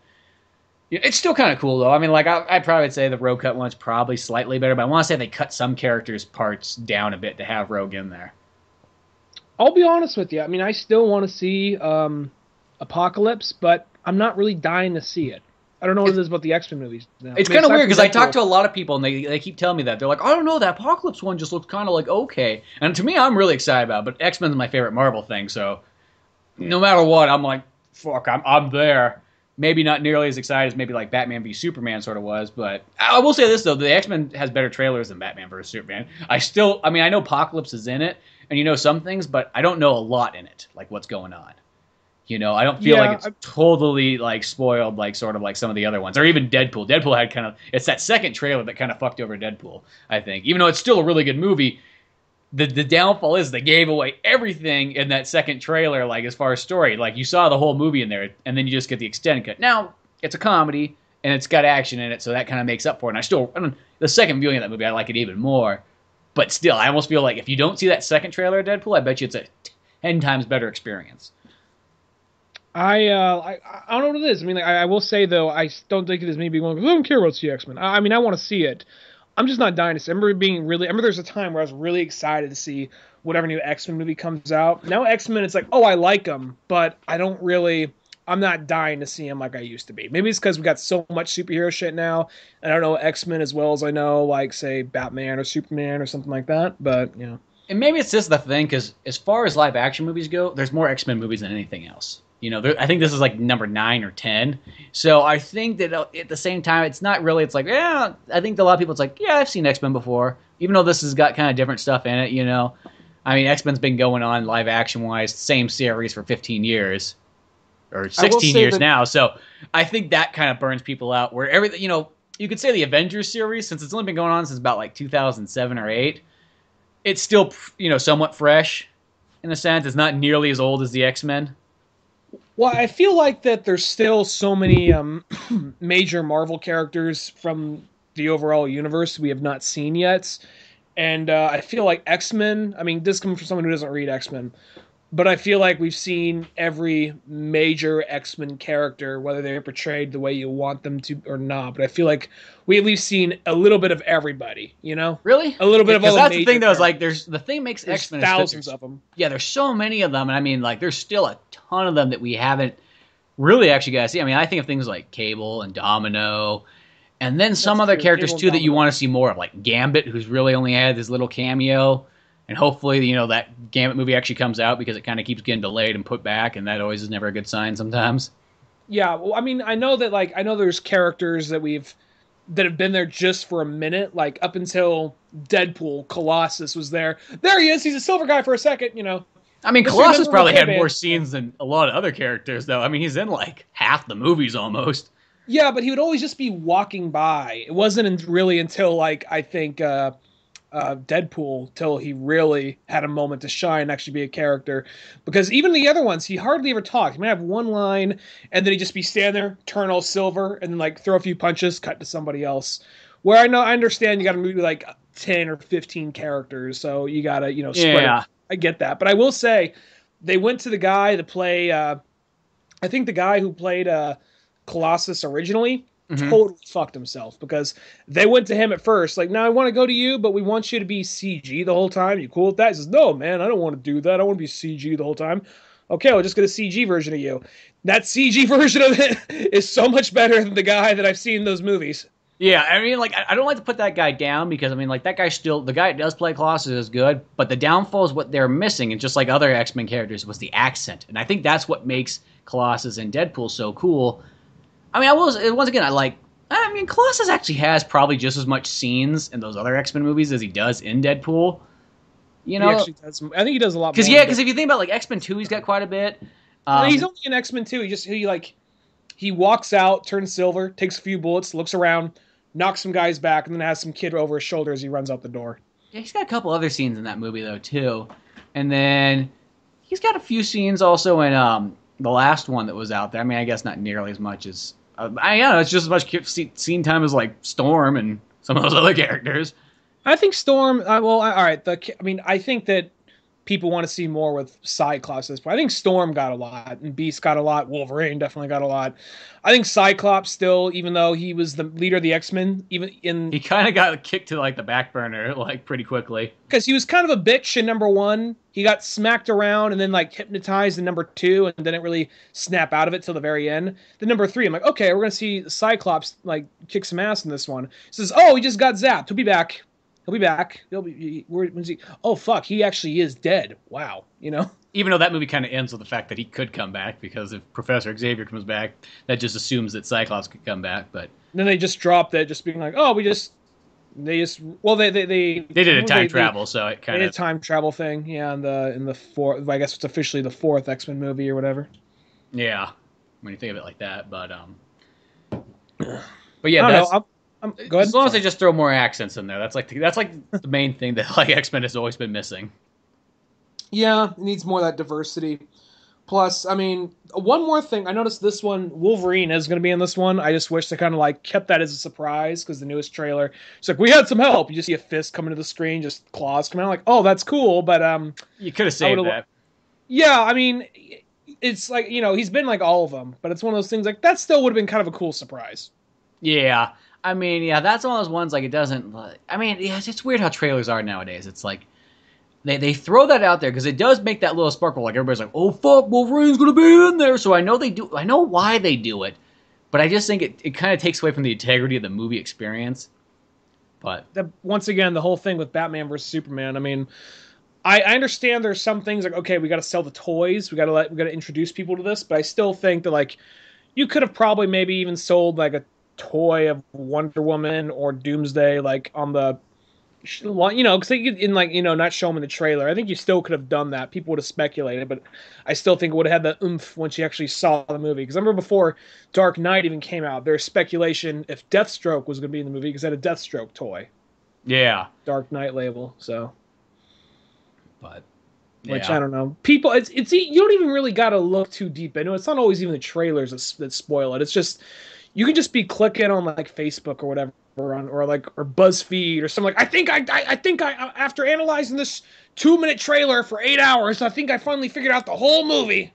it's still kind of cool, though. I mean, like, I'd probably say the Rogue Cut one's probably slightly better, but I want to say they cut some characters' parts down a bit to have Rogue in there. I'll be honest with you. I mean, I still want to see Apocalypse, but I'm not really dying to see it. I don't know what it is about the X-Men movies now. It's kind of weird because I talk to a lot of people and they keep telling me that. They're like, I don't know, that Apocalypse one just looks kind of like okay. And to me, I'm really excited about it, but X-Men's my favorite Marvel thing, so no matter what, I'm like, fuck, I'm there. Maybe not nearly as excited as maybe like Batman v Superman sort of was, but I will say this, though. The X-Men has better trailers than Batman vs. Superman. I know Apocalypse is in it, and some things, but I don't know a lot in it, like what's going on. I don't feel like it's totally like spoiled, like sort of like some of the other ones, or even Deadpool. Deadpool had it's that second trailer that kind of fucked over Deadpool, I think. Even though it's still a really good movie, the downfall is they gave away everything in that second trailer, like as far as story. Like you saw the whole movie in there, and then you just get the extended cut. Now it's a comedy and it's got action in it, so that kind of makes up for it. And the second viewing of that movie, I like it even more. But still, I almost feel like if you don't see that second trailer of Deadpool, I bet you it's a 10 times better experience. I don't know what it is. I mean, I will say though, I don't think it is me being going, I don't care about the X-Men. I mean, I want to see it. I'm just not dying to see it. I remember there's a time where I was really excited to see whatever new X-Men movie comes out. Now X-Men, it's like, oh, I like them, but I'm not dying to see them like I used to be. Maybe it's because we got so much superhero shit now, and I don't know X-Men as well as I know, like, say, Batman or Superman or something like that, but, And maybe it's just the thing, because as far as live action movies go, there's more X-Men movies than anything else. I think this is like number 9 or 10. So I think that at the same time, it's not really, it's like, yeah, I think a lot of people, it's like, yeah, I've seen X-Men before, even though this has got kind of different stuff in it, I mean, X-Men's been going on live action-wise, same series for 15 years. Or 16 years now, so I think that kind of burns people out. Where everything, you could say the Avengers series, since it's only been going on since about like 2007 or 8, it's still, somewhat fresh in a sense. It's not nearly as old as the X-Men. Well, I feel like that there's still so many major Marvel characters from the overall universe we have not seen yet, and I feel like X-Men. I mean, this comes from someone who doesn't read X-Men. But I feel like we've seen every major X-Men character, whether they're portrayed the way you want them to or not. But I feel like we at least seen a little bit of everybody, Really? A little bit of all the that's the thing, though, is like the thing makes X-Men thousands of them. Yeah, there's so many of them, and I mean, like, there's still a ton of them that we haven't really actually got to see. I mean, I think of things like Cable and Domino And then some That's other true. characters Cable too that you Domino. want to see more of, like Gambit, who's really only had his little cameo. And hopefully, that Gambit movie actually comes out because it kind of keeps getting delayed and put back, and that always is never a good sign sometimes. Yeah, well, I mean, I know that I know there's characters that have been there just for a minute, like up until Deadpool. Colossus was there. There he is. He's a silver guy for a second. I mean, Mr. Colossus Memorable probably had K-Man. more scenes than a lot of other characters, though. I mean, he's in like half the movies almost. Yeah, but he would always just be walking by. It wasn't really until I think Deadpool till he really had a moment to shine and actually be a character. Because even the other ones, he hardly ever talked. He might have one line, and then he'd just be standing there, turn all silver, and then throw a few punches, cut to somebody else. Where I understand you got to move 10 or 15 characters, so you got to spread Yeah. it. I get that, but I will say they went to the guy to play. I think the guy who played Colossus originally Mm-hmm. totally fucked himself because they went to him at first, now I want to go to you, but we want you to be CG the whole time. You cool with that? He says, no, man, I don't want to do that. I want to be CG the whole time. Okay, we'll just get a CG version of you. That CG version of it is so much better than the guy that I've seen in those movies. Yeah, I mean, I don't like to put that guy down because, I mean, that guy the guy that does play Colossus is good, but the downfall is what they're missing, and just like other X-Men characters, was the accent. And I think that's what makes Colossus and Deadpool so cool. I mean, once again, I mean, Colossus actually has probably just as much scenes in those other X-Men movies as he does in Deadpool. He actually does. I think he does a lot more. Because if you think about, X-Men 2, he's got quite a bit. He's only in X-Men 2. He walks out, turns silver, takes a few bullets, looks around, knocks some guys back, and then has some kid over his shoulder as he runs out the door. Yeah, he's got a couple other scenes in that movie, though, too. And then he's got a few scenes also in the last one that was out there. I mean, I guess not nearly as much as... I don't know, it's just as much scene time as, Storm and some of those other characters. I think Storm... all right. I think that people want to see more with Cyclops at this point. I think Storm got a lot, and Beast got a lot. Wolverine definitely got a lot. I think Cyclops still, even though he was the leader of the X-Men, he kind of got kicked to the back burner pretty quickly because he was kind of a bitch in number 1. He got smacked around and then hypnotized in number 2, and didn't really snap out of it till the very end. Then number 3, I'm like, okay, we're gonna see Cyclops kick some ass in this one. He says, oh, he just got zapped. He'll be back. He'll be back. When's he? Oh fuck, he actually is dead. Wow, Even though that movie kind of ends with the fact that he could come back, because if Professor Xavier comes back, that just assumes that Cyclops could come back. But then they just dropped it, just being like, oh, they did a time travel, so it kind of of time travel thing, yeah. In the fourth, I guess it's officially the 4th X-Men movie or whatever. Yeah, when you think of it like that, but yeah, I that's. don't know. Go ahead. As long as they just throw more accents in there, that's the main thing that X-Men has always been missing. Yeah, it needs more of that diversity. Plus, I mean, one more thing. I noticed this one, Wolverine is going to be in this one. I just wish they kind of kept that as a surprise, because the newest trailer, it's we had some help. You just see a fist coming to the screen, just claws coming out. Oh, that's cool, but you could have saved that. Yeah, I mean, it's he's been all of them, but it's one of those things that still would have been kind of a cool surprise. Yeah. I mean, yeah, that's one of those ones, it doesn't... I mean, yeah, it's weird how trailers are nowadays. It's they throw that out there because it does make that little sparkle. Everybody's like, oh, fuck, Wolverine's going to be in there. So I know they do... I know why they do it, but I just think it kind of takes away from the integrity of the movie experience. But... once again, the whole thing with Batman versus Superman, I mean... I understand there's some things okay, we got to sell the toys, we got to introduce people to this, but I still think that, you could have probably maybe even sold, a toy of Wonder Woman or Doomsday on the because not show them in the trailer. I think you still could have done that. People would have speculated, but I still think it would have had the oomph once you actually saw the movie. Because I remember before Dark Knight even came out, there's speculation if Deathstroke was going to be in the movie because it had a Deathstroke toy. Yeah. Dark Knight label. So, but which I don't know. People, it's you don't even really got to look too deep into it. It's not always even the trailers that spoil it. It's just you can just be clicking on Facebook or whatever, or BuzzFeed or something. I think after analyzing this 2-minute trailer for 8 hours, I think I finally figured out the whole movie.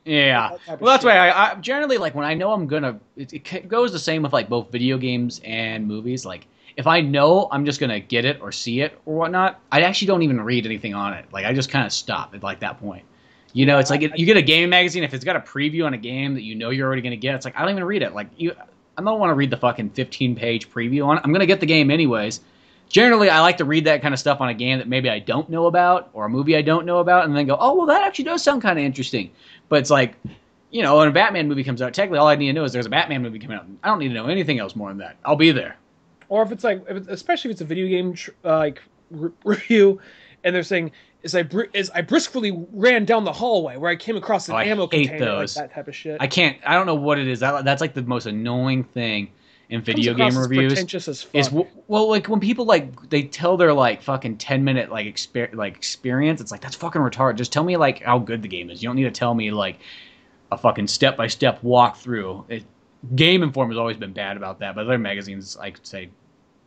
Yeah. Well, that's why I generally when I know I'm gonna. It goes the same with both video games and movies. If I know I'm just gonna get it or see it or whatnot, I actually don't even read anything on it. I just kind of stop at that point. It's you get a gaming magazine, if it's got a preview on a game that you're already gonna get, it's I don't even read it. I don't want to read the fucking 15-page preview on it. I'm gonna get the game anyways. Generally, I like to read that kind of stuff on a game that maybe I don't know about or a movie I don't know about, and then go, oh well, that actually does sound kind of interesting. But it's like, you know, when a Batman movie comes out, technically all I need to know is there's a Batman movie coming out. I don't need to know anything else more than that. I'll be there. Or if it's like, especially if it's a video game review, and they're saying, I briskly ran down the hallway where I came across an ammo container, like that type of shit. I don't know what it is. That's like the most annoying thing in video game reviews. Pretentious as fuck. Well, like when people like they tell their like fucking 10-minute like experience, it's like that's fucking retarded. Just tell me like how good the game is. You don't need to tell me like a fucking step-by-step walkthrough. Game Informer's always been bad about that, but other magazines, I could say,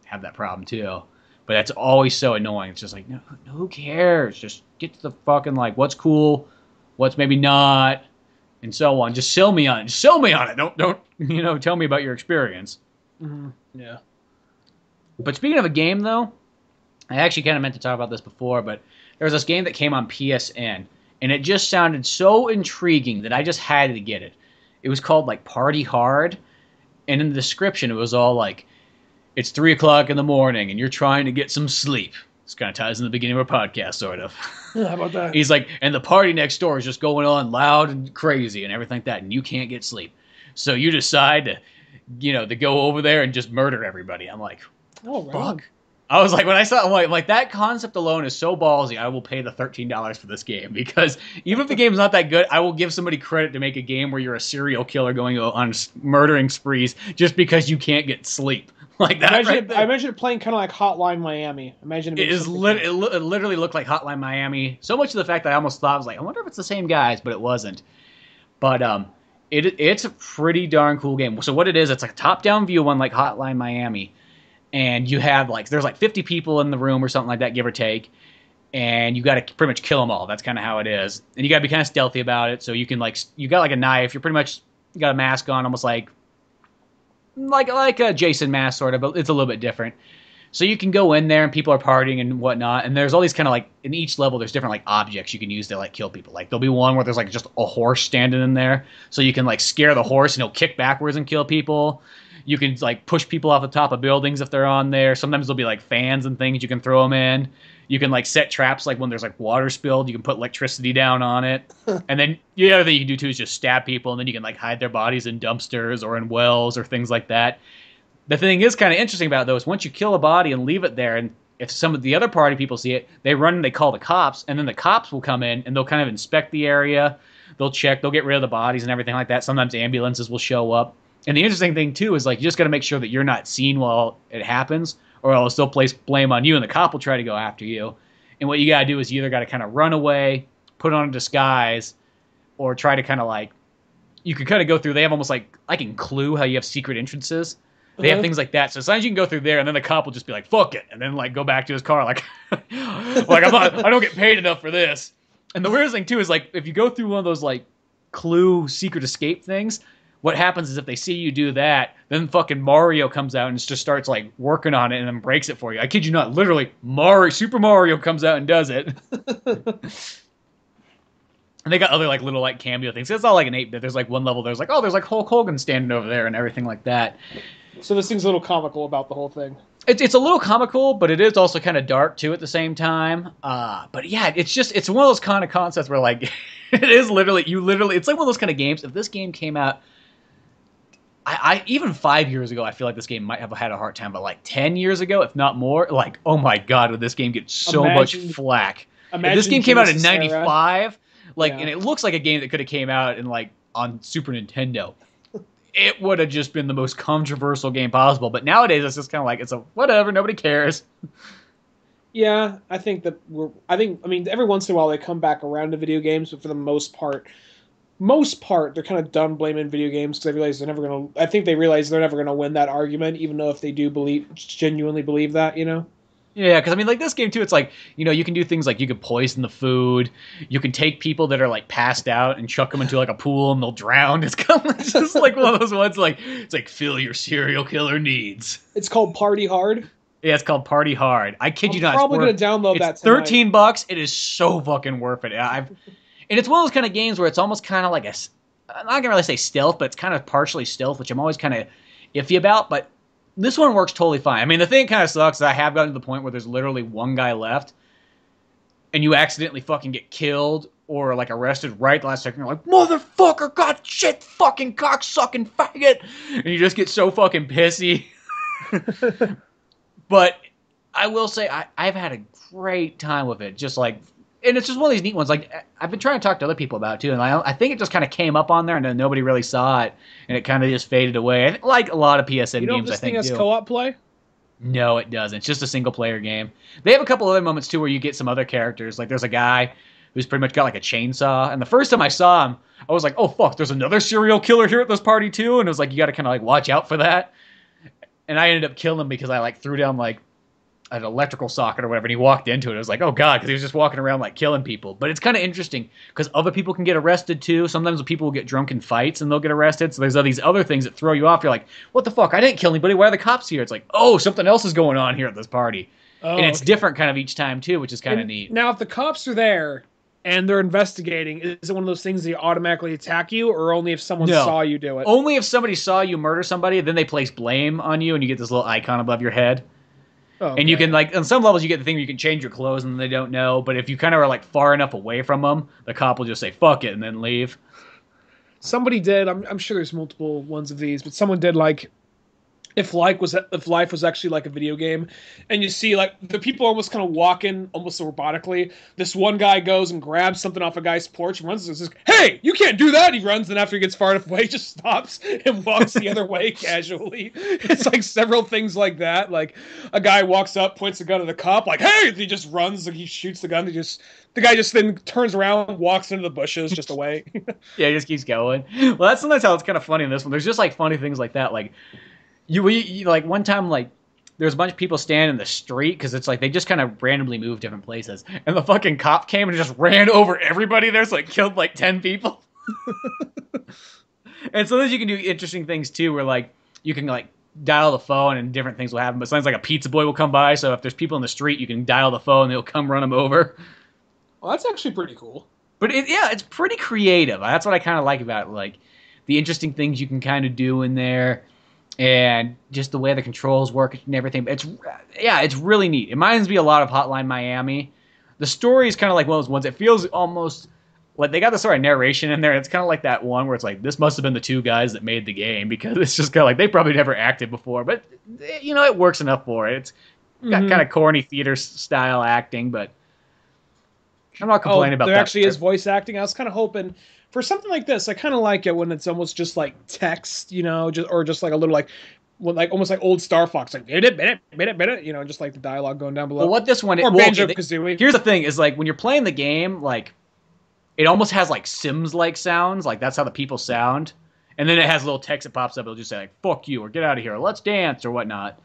have that problem too. But that's always so annoying. It's just like, no, who cares? Just get to the fucking like, what's cool, what's maybe not, and so on. Just sell me on it. Just sell me on it. Don't tell me about your experience. Mm-hmm. Yeah. But speaking of a game, though, I actually kind of meant to talk about this before, but there was this game that came on PSN, and it just sounded so intriguing that I just had to get it. It was called like Party Hard, and in the description it was all like, it's 3 o'clock in the morning and you're trying to get some sleep. This kind of ties in the beginning of our podcast, sort of. How about that? He's like, and the party next door is just going on loud and crazy and everything like that, and you can't get sleep. So you decide to go over there and just murder everybody. I'm like, oh, fuck. right. I was like, when I saw it, I'm like, that concept alone is so ballsy, I will pay the $13 for this game. Because even if the game's not that good, I will give somebody credit to make a game where you're a serial killer going on murdering sprees just because you can't get sleep. Like that. I imagine it playing kind of like Hotline Miami. It literally looked like Hotline Miami. So much of the fact that I almost thought, I was like, I wonder if it's the same guys, but it wasn't. But it's a pretty darn cool game. So what it is, it's like a top-down view one like Hotline Miami. And you have there's 50 people in the room or something like that, give or take. And you got to pretty much kill them all. That's kind of how it is. And you got to be kind of stealthy about it. So you can you got like a knife. You got a mask on, almost like a Jason mask sort of, but it's a little bit different. So you can go in there and people are partying and whatnot. And there's all these kind of in each level, there's different objects you can use to kill people. Like there'll be one where there's just a horse standing in there. So you can scare the horse and he'll kick backwards and kill people. You can push people off the top of buildings if they're on there. Sometimes there'll be fans and things you can throw them in. You can set traps when there's water spilled. You can put electricity down on it. And then the other thing you can do too is just stab people, and then you can hide their bodies in dumpsters or in wells or things like that. The thing is kind of interesting about it, though, is once you kill a body and leave it there, and if some of the other party people see it, they run and they call the cops, and then the cops will come in and they'll kind of inspect the area. They'll check. They'll get rid of the bodies and everything like that. Sometimes ambulances will show up. And the interesting thing, too, is you just got to make sure that you're not seen while it happens, or else they'll place blame on you, and the cop will try to go after you. And what you got to do is you either got to kind of run away, put on a disguise, or try to kind of you could kind of go through. They have almost like in Clue, how you have secret entrances. They have things like that. So sometimes you can go through there, and then the cop will just be like, fuck it, and then go back to his car I don't get paid enough for this. And the weirdest thing, too, is if you go through one of those Clue secret escape things, what happens is if they see you do that, then fucking Mario comes out and just starts working on it and then breaks it for you. I kid you not, literally Super Mario comes out and does it. And they got other little cameo things. It's all an 8-bit. There's one level. There's there's Hulk Hogan standing over there and everything like that. So this thing's a little comical about the whole thing. It's a little comical, but it is also kind of dark too at the same time. But yeah, it's one of those kind of concepts where it is literally it's one of those kind of games. If this game came out. I even 5 years ago, I feel like this game might have had a hard time, but 10 years ago, if not more, oh my god, would this game get so much flack? If this game came out in '95, and it looks like a game that could have came out in on Super Nintendo, it would have just been the most controversial game possible. But nowadays, it's just kind of it's a whatever, nobody cares. Yeah, I think every once in a while they come back around to video games, but for the most part, they're kind of done blaming video games because they realize they realize they're never gonna win that argument, even though if they do genuinely believe that, Yeah, because this game too, it's you can do things you can poison the food, you can take people that are passed out and chuck them into a pool and they'll drown. It's kind of just one of those ones it's fill your serial killer needs. It's called Party Hard. Yeah, it's called Party Hard. I kid you not. I'm probably gonna download that. It's $13. It is so fucking worth it. And it's one of those kind of games where it's almost kind of I'm not going to really say stealth, but it's kind of partially stealth, which I'm always kind of iffy about, but this one works totally fine. I mean, the thing kind of sucks is I have gotten to the point where there's literally one guy left, and you accidentally fucking get killed or like arrested right the last second. You're like, motherfucker, god shit, fucking cocksucking faggot, and you just get so fucking pissy. But I will say I've had a great time with it. Just like, and it's just one of these neat ones. Like, I've been trying to talk to other people about it too, and I think it just kind of came up on there, and then nobody really saw it, and it kind of just faded away. Like a lot of PSN games, I think. This thing has co-op play? No, it doesn't. It's just a single player game. They have a couple other moments too where you get some other characters. Like there's a guy who's pretty much got like a chainsaw, and the first time I saw him, I was like, oh fuck, there's another serial killer here at this party too, and it was like you got to kind of like watch out for that. And I ended up killing him because I like threw down like an electrical socket or whatever, and he walked into it. I was like, oh god, because he was just walking around like killing people. But it's kind of interesting because other people can get arrested too. Sometimes people will get drunk in fights and they'll get arrested. So there's all these other things that throw you off. You're like, what the fuck? I didn't kill anybody. Why are the cops here? It's like, oh, something else is going on here at this party. Oh, and it's different kind of each time too, which is kind of neat. Now, if the cops are there and they're investigating, is it one of those things that automatically attack you, or only if someone saw you do it? Only if somebody saw you murder somebody, then they place blame on you, and you get this little icon above your head. Oh, okay. And you can, like, on some levels, you get the thing where you can change your clothes and they don't know, but if you kind of are, like, far enough away from them, the cop will just say, fuck it, and then leave. Somebody did, I'm sure there's multiple ones of these, but someone did, like, if life was actually like a video game, and you see like the people almost kind of walking almost robotically. This one guy goes and grabs something off a guy's porch and runs and says, "Hey, you can't do that!" He runs, and after he gets far enough away, he just stops and walks the other way casually. It's like several things like that. Like a guy walks up, points a gun at the cop, like, "Hey!" He just runs, and he shoots the gun. The guy just then turns around, walks into the bushes, just away. Yeah, he just keeps going. Well, that's sometimes how it's kind of funny in this one. There's just like funny things like that, like. You like one time like there's a bunch of people standing in the street because it's like they just kind of randomly move different places, and the fucking cop came and just ran over everybody there, so like killed like 10 people. And sometimes you can do interesting things too, where like you can like dial the phone and different things will happen. But sometimes like a pizza boy will come by, so if there's people in the street, you can dial the phone, they'll come run them over. Well, that's actually pretty cool. But it's pretty creative. That's what I kind of like about it, like the interesting things you can kind of do in there. And just the way the controls work and everything. It's really neat. It reminds me a lot of Hotline Miami. The story is kind of like one of those ones. It feels almost like they got the sort of narration in there. It's kind of like that one where it's like, this must have been the two guys that made the game, because it's just kind of like they probably never acted before. But, you know, it works enough for it. It's got kind of corny theater style acting, but I'm not complaining about that. There actually is voice acting. I was kind of hoping for something like this. I kind of like it when it's almost just like text, you know, just like a little like almost like old Star Fox, like bit, you know, just like the dialogue going down below. Well, what this one or Banjo-Kazooie. Here's the thing: is like when you're playing the game, like it almost has like Sims-like sounds, like that's how the people sound, and then it has a little text that pops up. It'll just say like "fuck you" or "get out of here" or "let's dance" or whatnot.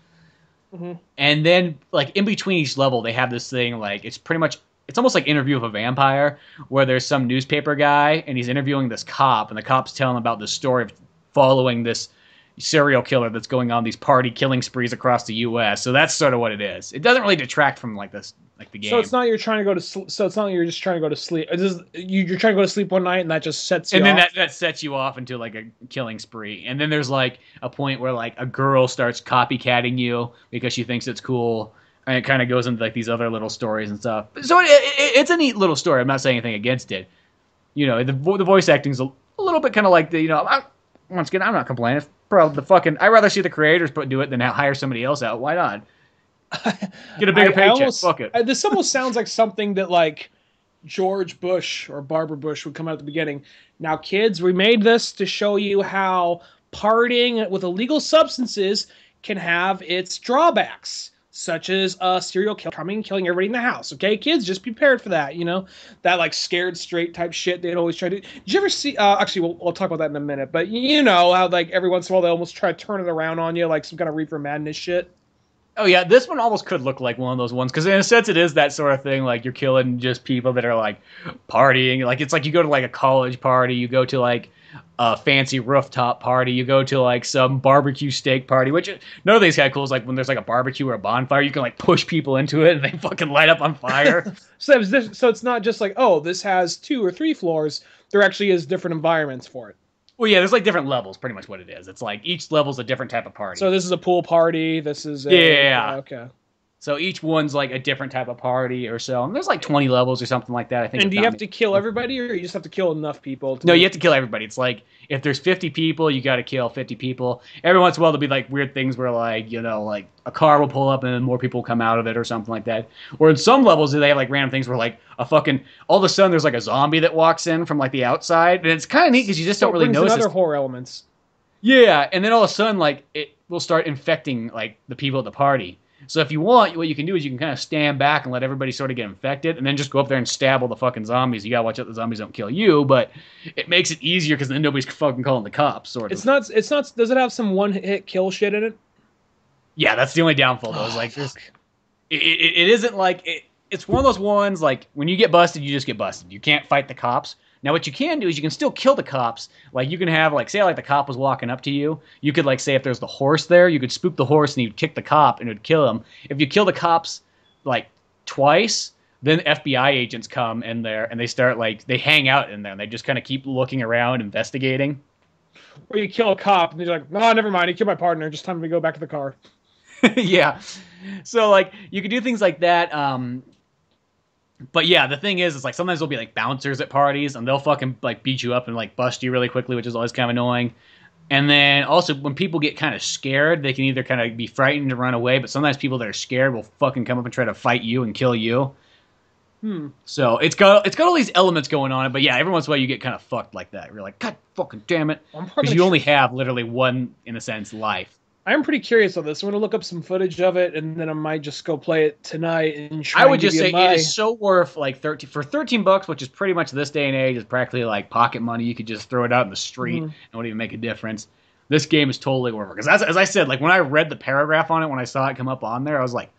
Mm-hmm. And then like in between each level, they have this thing like it's almost like Interview with a Vampire, where there's some newspaper guy, and he's interviewing this cop, and the cop's telling him about the story of following this serial killer that's going on these party killing sprees across the U.S. So that's sort of what it is. It doesn't really detract from like this, like the game. So it's not you're trying to go to so it's not like you're just trying to go to sleep. You're trying to go to sleep one night, and that just sets you off. And then that sets you off into like a killing spree. And then there's like a point where like a girl starts copycatting you because she thinks it's cool. And it kind of goes into like these other little stories and stuff. So it's a neat little story. I'm not saying anything against it. You know, the voice acting's a little bit kind of like the, you know, once again, I'm not complaining. It's probably I'd rather see the creators do it than hire somebody else out. Why not? Get a bigger paycheck. Fuck it. This almost sounds like something that like George Bush or Barbara Bush would come out at the beginning. Now, kids, we made this to show you how partying with illegal substances can have its drawbacks, such as a serial killer coming and killing everybody in the house. Okay, kids, just be prepared for that, you know? That, like, scared straight type shit they'd always try to do. Did you ever see... actually, we'll talk about that in a minute, but you know how, like, every once in a while they almost try to turn it around on you, like some kind of Reefer Madness shit? Oh, yeah, this one almost could look like one of those ones, because in a sense it is that sort of thing, like, you're killing just people that are, like, partying. Like, it's like you go to, like, a college party, you go to, like, a fancy rooftop party, you go to like some barbecue steak party, which none of these kind of cool is like when there's like a barbecue or a bonfire, you can like push people into it and they fucking light up on fire. So it's not just like, oh, this has 2 or 3 floors. There actually is different environments for it. Well, yeah, there's like different levels, pretty much what it is. It's like each level's a different type of party. So this is a pool party. This is okay. So each one's like a different type of party or so. And there's like 20 levels or something like that, I think. And do you have to kill everybody, or you just have to kill enough people? No, you have to kill everybody. It's like, if there's 50 people, you got to kill 50 people. Every once in a while, there'll be like weird things where like, like a car will pull up and then more people come out of it or something like that. Or in some levels, they have like random things where like all of a sudden there's like a zombie that walks in from like the outside. And it's kind of neat because you just don't really notice. Other horror elements. Yeah, and then all of a sudden, like, it will start infecting like the people at the party. So if you want, what you can do is you can kind of stand back and let everybody sort of get infected, and then just go up there and stab all the fucking zombies. You gotta watch out the zombies don't kill you, but it makes it easier because then nobody's fucking calling the cops. Sort of. It's not. Does it have some one-hit kill shit in it? Yeah, that's the only downfall though. Is like, it isn't like it's one of those ones like when you get busted, you just get busted. You can't fight the cops. Now, what you can do is you can still kill the cops. Like, you can have, like, say, like, the cop was walking up to you. You could, like, say if there's the horse there, you could spook the horse and you'd kick the cop and it would kill him. If you kill the cops, like, twice, then FBI agents come in there and they start, like, they hang out in there and they just kind of keep looking around, investigating. Or you kill a cop and they're like, no, never mind, he killed my partner. Just time to go back to the car. Yeah. So, like, you could do things like that. But yeah, the thing is, it's like sometimes there'll be like bouncers at parties and they'll fucking like beat you up and like bust you really quickly, which is always kind of annoying. And then also when people get kind of scared, they can either kind of be frightened and run away, but sometimes people that are scared will fucking come up and try to fight you and kill you. So it's got all these elements going on, but yeah, every once in a while you get kind of fucked like that. You're like, God fucking damn it, because you only have literally one, in a sense, life. I'm pretty curious on this. I'm going to look up some footage of it, and then I might just go play it tonight and try. I would just say it is so worth like $13, which is pretty much this day and age is practically like pocket money. You could just throw it out in the street and it won't even make a difference. This game is totally worth it. Because as I said, like when I read the paragraph on it, when I saw it come up on there, I was like,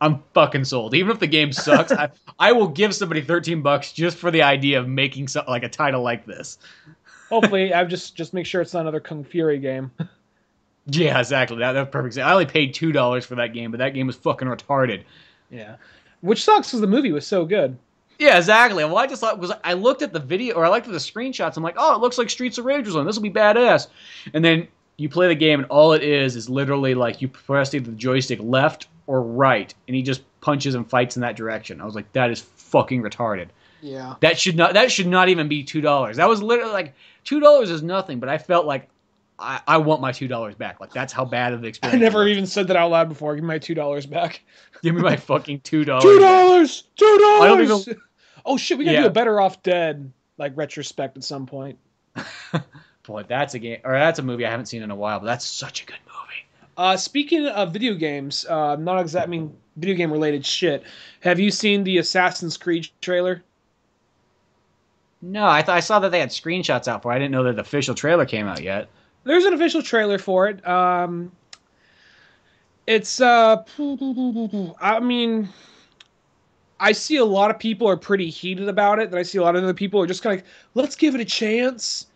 I'm fucking sold. Even if the game sucks, I will give somebody $13 just for the idea of making like a title like this. Hopefully, I just make sure it's not another Kung Fury game. Yeah, exactly. That's perfect. I only paid $2 for that game, but that game was fucking retarded. Yeah, which sucks because the movie was so good. Yeah, exactly. Well, I just thought because I looked at the video or I looked at the screenshots. I'm like, oh, it looks like Streets of Rage was on. This will be badass. And then you play the game, and all it is literally like you press either the joystick left or right, and he just punches and fights in that direction. I was like, that is fucking retarded. Yeah. That should not even be $2. That was literally like $2 is nothing, but I felt like I want my $2 back. Like that's how bad of the experience. I never even said that out loud before. Give me my $2 back. Give me my fucking $2. $2. $2. I don't even. Oh shit, we gotta do a Better Off Dead like retrospect at some point. Boy, that's a game or that's a movie I haven't seen in a while, but that's such a good movie. Speaking of video games, not exactly video game related shit. Have you seen the Assassin's Creed trailer? No, I saw that they had screenshots out for it. I didn't know that the official trailer came out yet. There's an official trailer for it. It's I mean, I see a lot of people are pretty heated about it, and I see a lot of other people are just kind of like, let's give it a chance.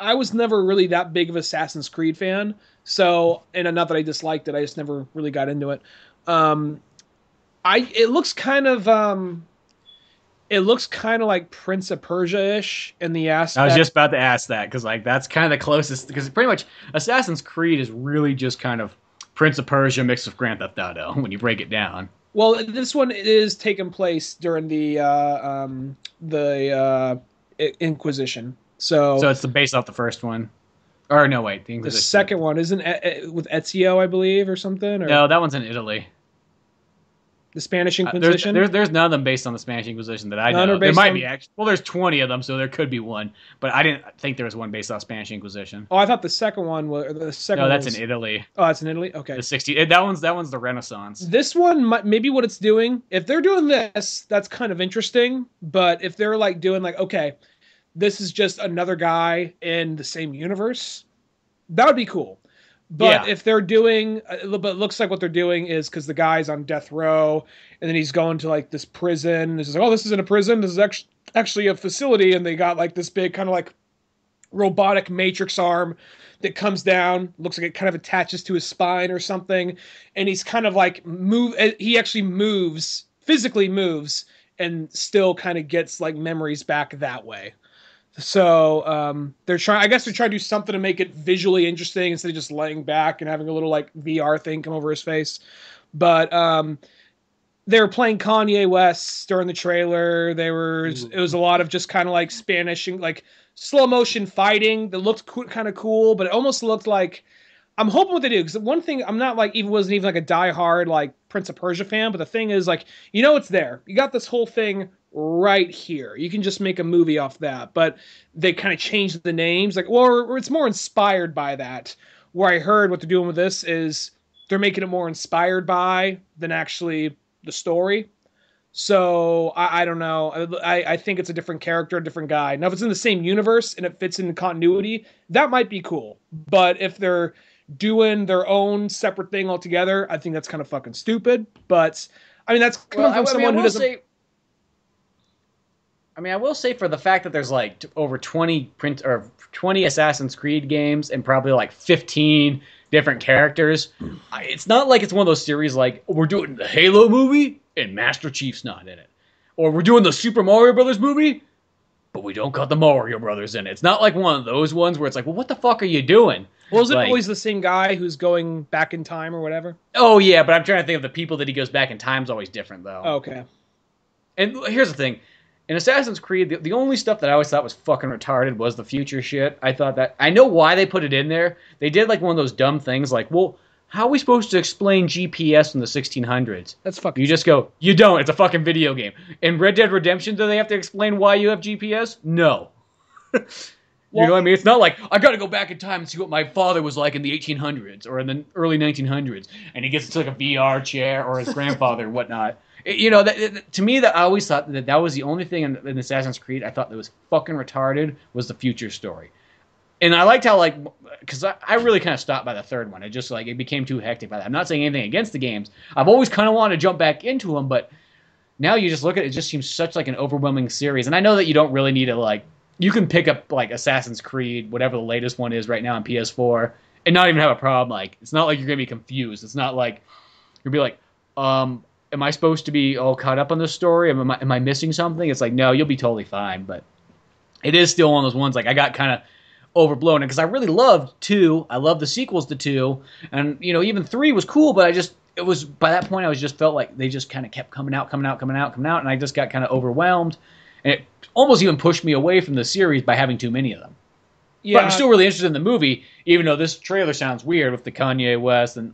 I was never really that big of an Assassin's Creed fan, so, and not that I disliked it, I just never really got into it. It looks kind of like Prince of Persia-ish in the aspect. I was just about to ask that, because like that's kind of the closest, because pretty much Assassin's Creed is really just kind of Prince of Persia mixed with Grand Theft Auto when you break it down. Well, this one is taking place during the Inquisition. So it's based off the first one. Or no, wait, the Inquisition. The second one isn't with Ezio, I believe, or something. Or? No, that one's in Italy. The Spanish Inquisition? There's none of them based on the Spanish Inquisition that I know. There might be actually. Well, there's 20 of them, so there could be one. But I didn't think there was one based on Spanish Inquisition. Oh, I thought the second one was No, that's in Italy. Oh, that's in Italy. Okay. The 60. That one's the Renaissance. This one, maybe what it's doing. If they're doing this, that's kind of interesting. But if they're like doing like, okay, this is just another guy in the same universe, that would be cool. But if they're doing, but it looks like what they're doing is because the guy's on death row, and then he's going to like this prison. This is like, oh, this isn't a prison. This is actually a facility, and they got like this big kind of like robotic matrix arm that comes down. Looks like it kind of attaches to his spine or something, and he's kind of like he actually physically moves, and still kind of gets like memories back that way. So they're trying. I guess they're trying to do something to make it visually interesting instead of just laying back and having a little like VR thing come over his face. But they were playing Kanye West during the trailer. It was a lot of just kind of like Spanish and like slow motion fighting that looked kind of cool, but it almost looked like I'm hoping what they do because one thing I'm not like even wasn't even like a diehard like Prince of Persia fan, but the thing is like it's there. You got this whole thing right here. You can just make a movie off that, but they kind of changed the names like or it's more inspired by that. Where I heard what they're doing with this is they're making it more inspired by than actually the story. So I don't know. I think it's a different character, a different guy. Now, if it's in the same universe and it fits in continuity, that might be cool. But if they're doing their own separate thing altogether, I think that's kind of fucking stupid. But I mean, that's coming from someone who doesn't. I will say for the fact that there's like over 20 Assassin's Creed games and probably like 15 different characters, it's not like it's one of those series like we're doing the Halo movie and Master Chief's not in it, or we're doing the Super Mario Brothers movie, but we don't got the Mario Brothers in it. It's not like one of those ones where it's like, well, what the fuck are you doing? Well, is it always the same guy who's going back in time or whatever? Oh yeah, but I'm trying to think of the people that he goes back in time is always different though. Okay. And here's the thing. In Assassin's Creed, the only stuff that I always thought was fucking retarded was the future shit. I thought that... I know why they put it in there. They did like one of those dumb things like, well, how are we supposed to explain GPS in the 1600s? That's fucking... You just go, you don't. It's a fucking video game. In Red Dead Redemption, do they have to explain why you have GPS? No. You know what I mean? It's not like, I gotta go back in time and see what my father was like in the 1800s or in the early 1900s. And he gets to like a VR chair or his grandfather and whatnot. To me, that I always thought that was the only thing in Assassin's Creed I thought that was fucking retarded was the future story. And I liked how, like, because I really kind of stopped by the third one. It just, like, it became too hectic by that. I'm not saying anything against the games. I've always kind of wanted to jump back into them, but now you just look at it, it just seems such, like, an overwhelming series. And I know that you don't really need to, like, you can pick up, like, Assassin's Creed, whatever the latest one is right now on PS4, and not even have a problem. Like, it's not like you're going to be confused. It's not like, you'll be like, am I supposed to be all caught up on this story? Am I missing something? It's like, no, you'll be totally fine. But it is still one of those ones, like, I got kind of overblown. Because I really loved 2. I loved the sequels to 2. And, even 3 was cool, but it was, by that point, I just felt like they just kind of kept coming out. And I just got kind of overwhelmed. And it almost even pushed me away from the series by having too many of them. Yeah. But I'm still really interested in the movie, even though this trailer sounds weird with the Kanye West and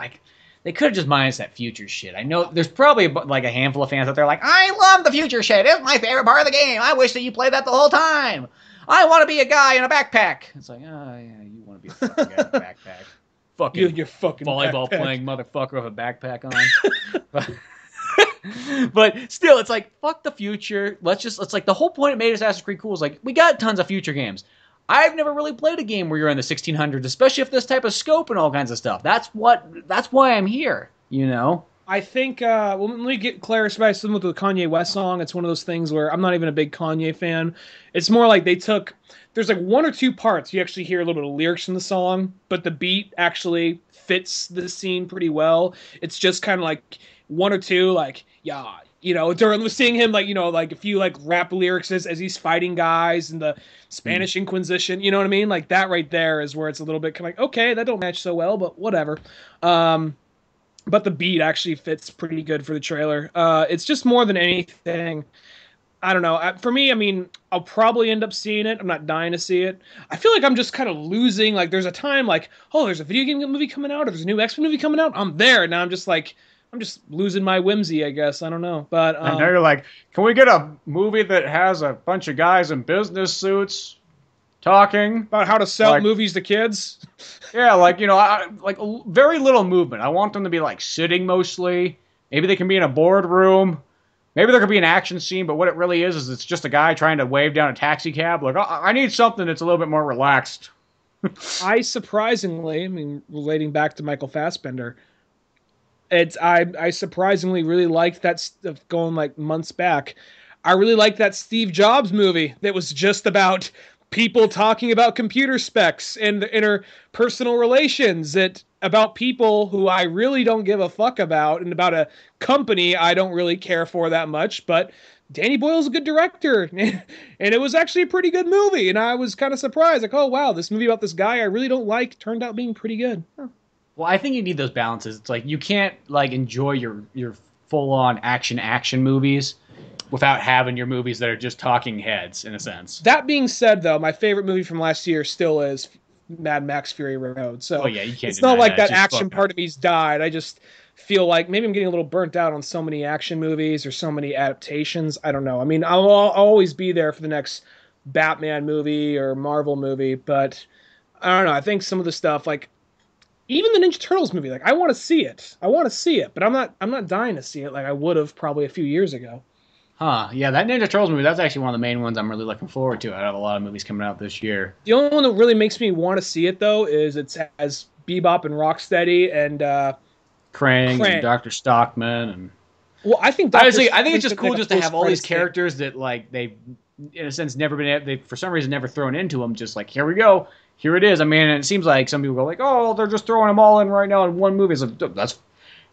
they could have just minus that future shit. I know there's probably like a handful of fans out there like, I love the future shit. It's my favorite part of the game. I wish that you played that the whole time. I want to be a guy in a backpack. It's like, oh, yeah, you want to be a fucking guy in a backpack. Fucking your fucking volleyball backpack. Playing motherfucker with a backpack on. But still, it's like, fuck the future. It's like the whole point it made Assassin's Creed cool is like, we got tons of future games. I've never really played a game where you're in the 1600s, especially if this type of scope and all kinds of stuff. That's why I'm here, I think, let me clarify something with the Kanye West song. It's one of those things where I'm not even a big Kanye fan. It's more like there's like 1 or 2 parts you actually hear a little bit of lyrics in the song, but the beat actually fits the scene pretty well. It's just kind of like 1 or 2, like, yeah, during seeing him, like, like a few, like, rap lyrics as he's fighting guys in the Spanish Inquisition, you know what I mean? Like, that right there is where it's a little bit kind of like, okay, that don't match so well, but whatever. But the beat actually fits pretty good for the trailer. It's just more than anything, I don't know. For me, I mean, I'll probably end up seeing it. I'm not dying to see it. I feel like I'm just kind of losing. Like, there's a time like, oh, there's a video game movie coming out, or there's a new X-Men movie coming out. I'm there. And now I'm just like, I'm just losing my whimsy, I guess. I don't know. But and now you're like, can we get a movie that has a bunch of guys in business suits talking about how to sell movies to kids? Yeah, like, like very little movement. I want them to be like sitting mostly. Maybe they can be in a boardroom. Maybe there could be an action scene, but what it really is it's just a guy trying to wave down a taxi cab. Like, I need something that's a little bit more relaxed. I surprisingly, relating back to Michael Fassbender, I surprisingly really liked that stuff going like months back. I really liked that Steve Jobs movie that was just about people talking about computer specs and the interpersonal relations about people who I really don't give a fuck about, and about a company I don't really care for that much. But Danny Boyle's a good director, and it was actually a pretty good movie. And I was kind of surprised, like, oh wow, this movie about this guy I really don't like turned out being pretty good. Huh. Well, I think you need those balances. It's like you can't like enjoy your full on action movies without having your movies that are just talking heads, in a sense. That being said, though, my favorite movie from last year still is Mad Max Fury Road. So oh, yeah, you can't it's not like that action part up. of me's died. I just feel like maybe I'm getting a little burnt out on so many action movies or so many adaptations. I don't know. I mean, I'll always be there for the next Batman movie or Marvel movie, but I don't know. I think some of the stuff, like even the Ninja Turtles movie, like I want to see it. But I'm not dying to see it like I would have probably a few years ago. Huh, yeah, that Ninja Turtles movie, that's actually one of the main ones I'm really looking forward to out of a lot of movies coming out this year. The only one that really makes me want to see it, though, is it has Bebop and Rocksteady and Krang and Dr. Stockman. And well, I think honestly, I think it's just cool just to have all these characters that, like, they've, in a sense, never been, they for some reason never thrown into them, just like, here we go, here it is. I mean, and it seems like some people go like, oh, they're just throwing them all in right now in one movie. It's like,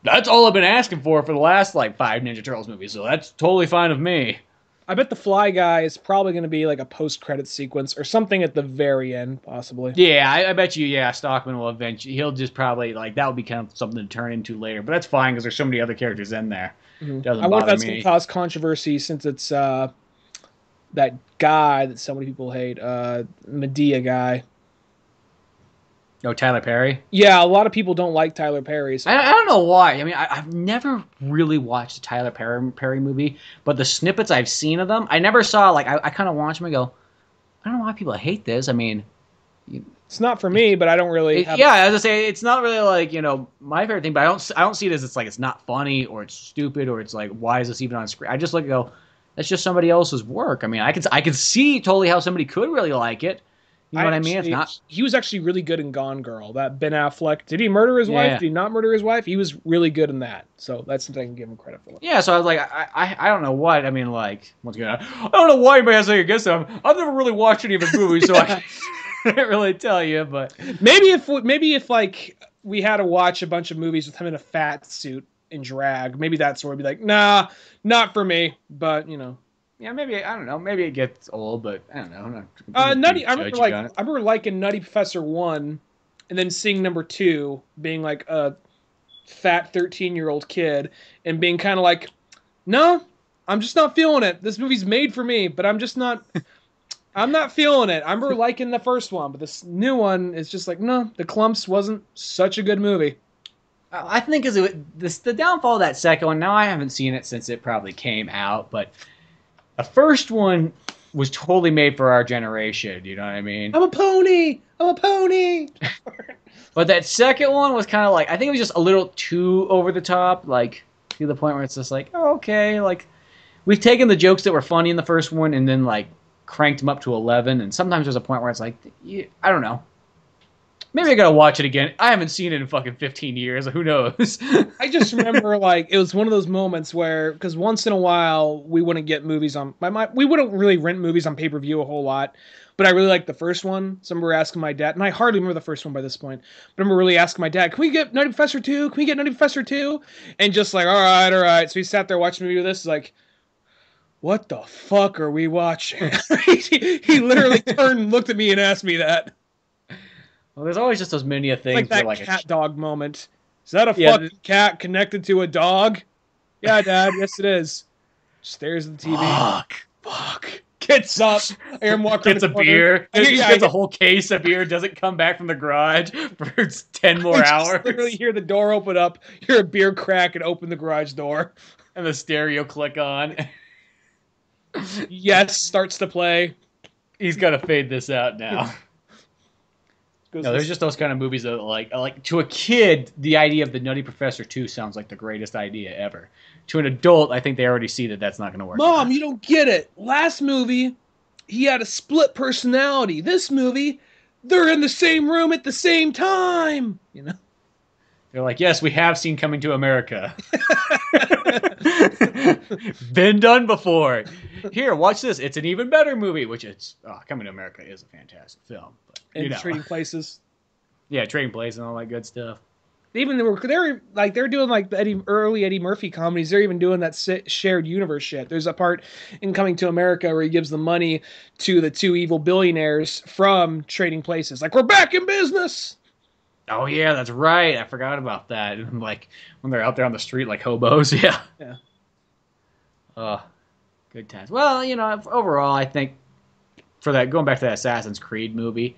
that's all I've been asking for the last, like, 5 Ninja Turtles movies, so that's totally fine with me. I bet the Fly Guy is probably going to be, like, a post-credit sequence or something at the very end, possibly. Yeah, I bet you, yeah, Stockman will eventually, he'll just probably, like, that will be kind of something to turn into later, but that's fine because there's so many other characters in there. Mm-hmm. I wonder if that's going to cause controversy since it's that guy that so many people hate, Medea guy. Oh, Tyler Perry? Yeah, a lot of people don't like Tyler Perry. So. I don't know why. I mean, I've never really watched a Tyler Perry movie, but the snippets I've seen of them, I never saw, like, I kind of watch them and go, I don't know why people hate this. I mean... It's not for me, but I don't really... Yeah, as I say, it's not really, like, my favorite thing, but I don't see it as it's, like, it's not funny, or it's stupid, or it's, like, why is this even on screen? I just look and go, that's just somebody else's work. I mean, I could see totally how somebody could really like it. You know what I mean? It's not. He was actually really good in Gone Girl. That Ben Affleck. Did he murder his wife? Did he not murder his wife? He was really good in that. So that's something I can give him credit for. Yeah. So I was like, I don't know what. I mean, like, once again, I don't know why anybody has to against him. I've never really watched any of his movies, so I can't really tell you. But maybe if like we had to watch a bunch of movies with him in a fat suit and drag, maybe that's where we'd be like, nah, not for me. But yeah, maybe, I don't know. Maybe it gets old, but I don't know. Nutty. I remember liking Nutty Professor 1, and then seeing number 2, being like a fat 13-year-old kid, and being kind of like, no, I'm just not feeling it. This movie's made for me, but I'm just not. I'm not feeling it. I remember liking the first one, but this new one is just like, no, The Clumps wasn't such a good movie. I think the downfall of that second one. Now I haven't seen it since it probably came out, but. The first one was totally made for our generation, you know what I mean? I'm a pony! But that second one was kind of like, I think it was just a little too over the top, like, to the point where it's just like, oh, okay, like, we've taken the jokes that were funny in the first one and then, like, cranked them up to 11, and sometimes there's a point where it's like, I don't know. Maybe I gotta watch it again. I haven't seen it in fucking 15 years. Who knows? I just remember, like, it was one of those moments where, because once in a while, we wouldn't get movies on... we wouldn't really rent movies on pay-per-view a whole lot, but I really liked the first one. So I remember asking my dad, and I hardly remember the first one by this point, but I remember really asking my dad, can we get Nutty Professor 2? Can we get Nutty Professor 2? And just like, all right. So he sat there watching a movie with this, like, what the fuck are we watching? He literally turned and looked at me and asked me that. Well, there's always just those many things. Like that cat dog moment. Is that a fucking cat connected to a dog? Yeah, Dad. Yes, it is. Stares at the TV. Fuck. Gets up. Aaron walks gets a beer. Gets a whole case of beer. Doesn't come back from the garage for 10 more hours. Literally hear the door open up. Hear a beer crack and open the garage door. And the stereo click on. Yes, starts to play. He's got to fade this out now. No, there's just those kind of movies that, like to a kid, the idea of the Nutty Professor 2 sounds like the greatest idea ever. To an adult, I think they already see that that's not going to work. Mom, you don't get it. Last movie, he had a split personality. This movie, they're in the same room at the same time. They're like, yes, we have seen Coming to America. Been done before. Here, watch this. It's an even better movie, which it's Coming to America is a fantastic film. But, and Trading Places. Yeah, Trading Places and all that good stuff. Even they're doing like the early Eddie Murphy comedies. They're even doing that shared universe shit. There's a part in Coming to America where he gives the money to the two evil billionaires from Trading Places. Like, we're back in business. Oh yeah, that's right. I forgot about that. Like when they're out there on the street like hobos. Yeah. Yeah. Good times. Well, overall, I think for that, going back to that Assassin's Creed movie,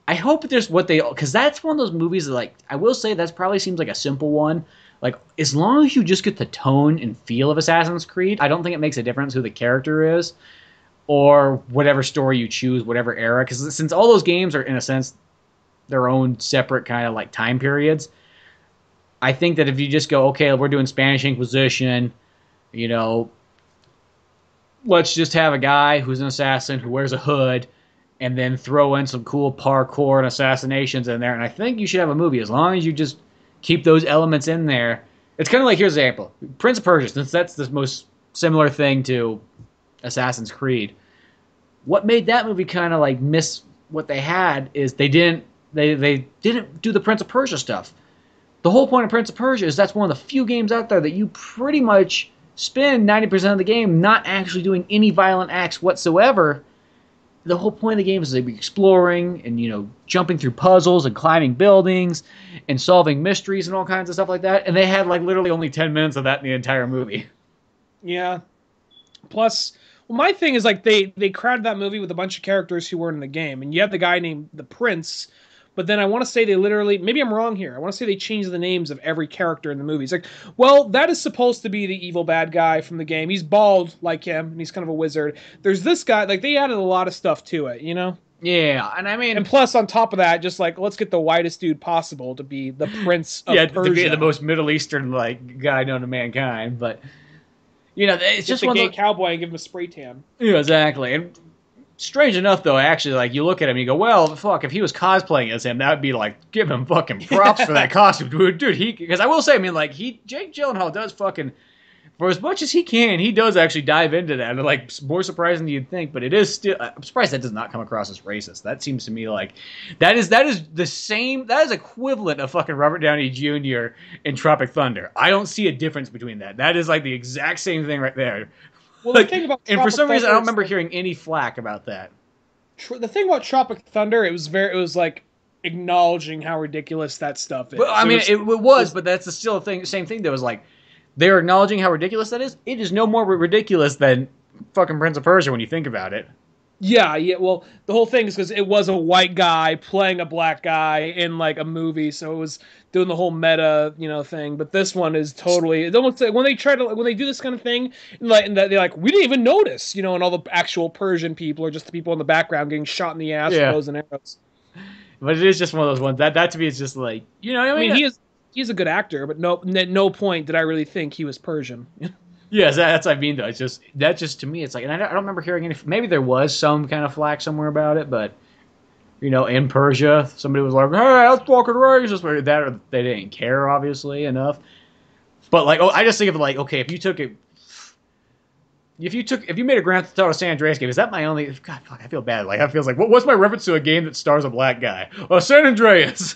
I hope there's because that's one of those movies that, like, I will say that probably seems like a simple one. Like, as long as you just get the tone and feel of Assassin's Creed, I don't think it makes a difference who the character is or whatever story you choose, whatever era. Because since all those games are, in a sense, their own separate kind of like time periods, I think that if you just go, okay, we're doing Spanish Inquisition, let's just have a guy who's an assassin who wears a hood and then throw in some cool parkour and assassinations in there. And I think you should have a movie as long as you just keep those elements in there. It's kind of like, here's an example. Prince of Persia, since that's the most similar thing to Assassin's Creed. What made that movie kind of like miss what they had is they didn't do the Prince of Persia stuff. The whole point of Prince of Persia is that's one of the few games out there that you pretty much spend 90% of the game not actually doing any violent acts whatsoever. The whole point of the game is to be exploring and, jumping through puzzles and climbing buildings and solving mysteries and all kinds of stuff like that. And they had like literally only 10 minutes of that in the entire movie. Yeah. Plus, well, my thing is like they crowded that movie with a bunch of characters who weren't in the game. And you have the guy named the Prince. But then I want to say they literally, maybe I'm wrong here, I want to say they changed the names of every character in the movie. It's like, well, that is supposed to be the evil bad guy from the game. He's bald like him, and he's kind of a wizard. There's this guy, like, they added a lot of stuff to it, Yeah, and I mean... And plus, on top of that, just like, let's get the whitest dude possible to be the Prince of Persia. To be the most Middle Eastern, like, guy known to mankind, but... it's just one of those... cowboy and give him a spray tan. Yeah, exactly. And strange enough, though, actually, like, you look at him and you go, well, fuck, if he was cosplaying as him, that would be like, give him fucking props for that costume. Dude, because I will say, I mean, like, Jake Gyllenhaal does fucking, for as much as he can, he does actually dive into that. And, like, more surprising than you'd think, but it is still, I'm surprised that does not come across as racist. That seems to me like, that is the same, that is equivalent of fucking Robert Downey Jr. in Tropic Thunder. I don't see a difference between that. That is like the exact same thing right there. Well, the thing about and for some reason, I don't remember hearing any flack about that. The thing about Tropic Thunder, it was like acknowledging how ridiculous that stuff is. Well, I mean, it was, but that's still same thing. That was like they're acknowledging how ridiculous that is. It is no more ridiculous than fucking Prince of Persia when you think about it. Yeah. Well, the whole thing is because it was a white guy playing a black guy in like a movie, so it was doing the whole meta, thing. But this one is totally. It's almost like when they do this kind of thing, and they're like, we didn't even notice, and all the actual Persian people are just the people in the background getting shot in the ass with bows and arrows. But it is just one of those ones that to me is just like, I mean, he's a good actor, but at no point did I really think he was Persian. Yes, that's what I mean, though. It's just to me, it's like, and I don't remember hearing any. Maybe there was some kind of flack somewhere about it, but in Persia, somebody was like, "Hey, that's fucking racist," or that, or they didn't care, obviously enough. But like, I just think of it like, okay, if you made a Grand Theft Auto San Andreas game, is that my only? God, fuck, I feel bad. Like, I feels like, what's my reference to a game that stars a black guy? San Andreas.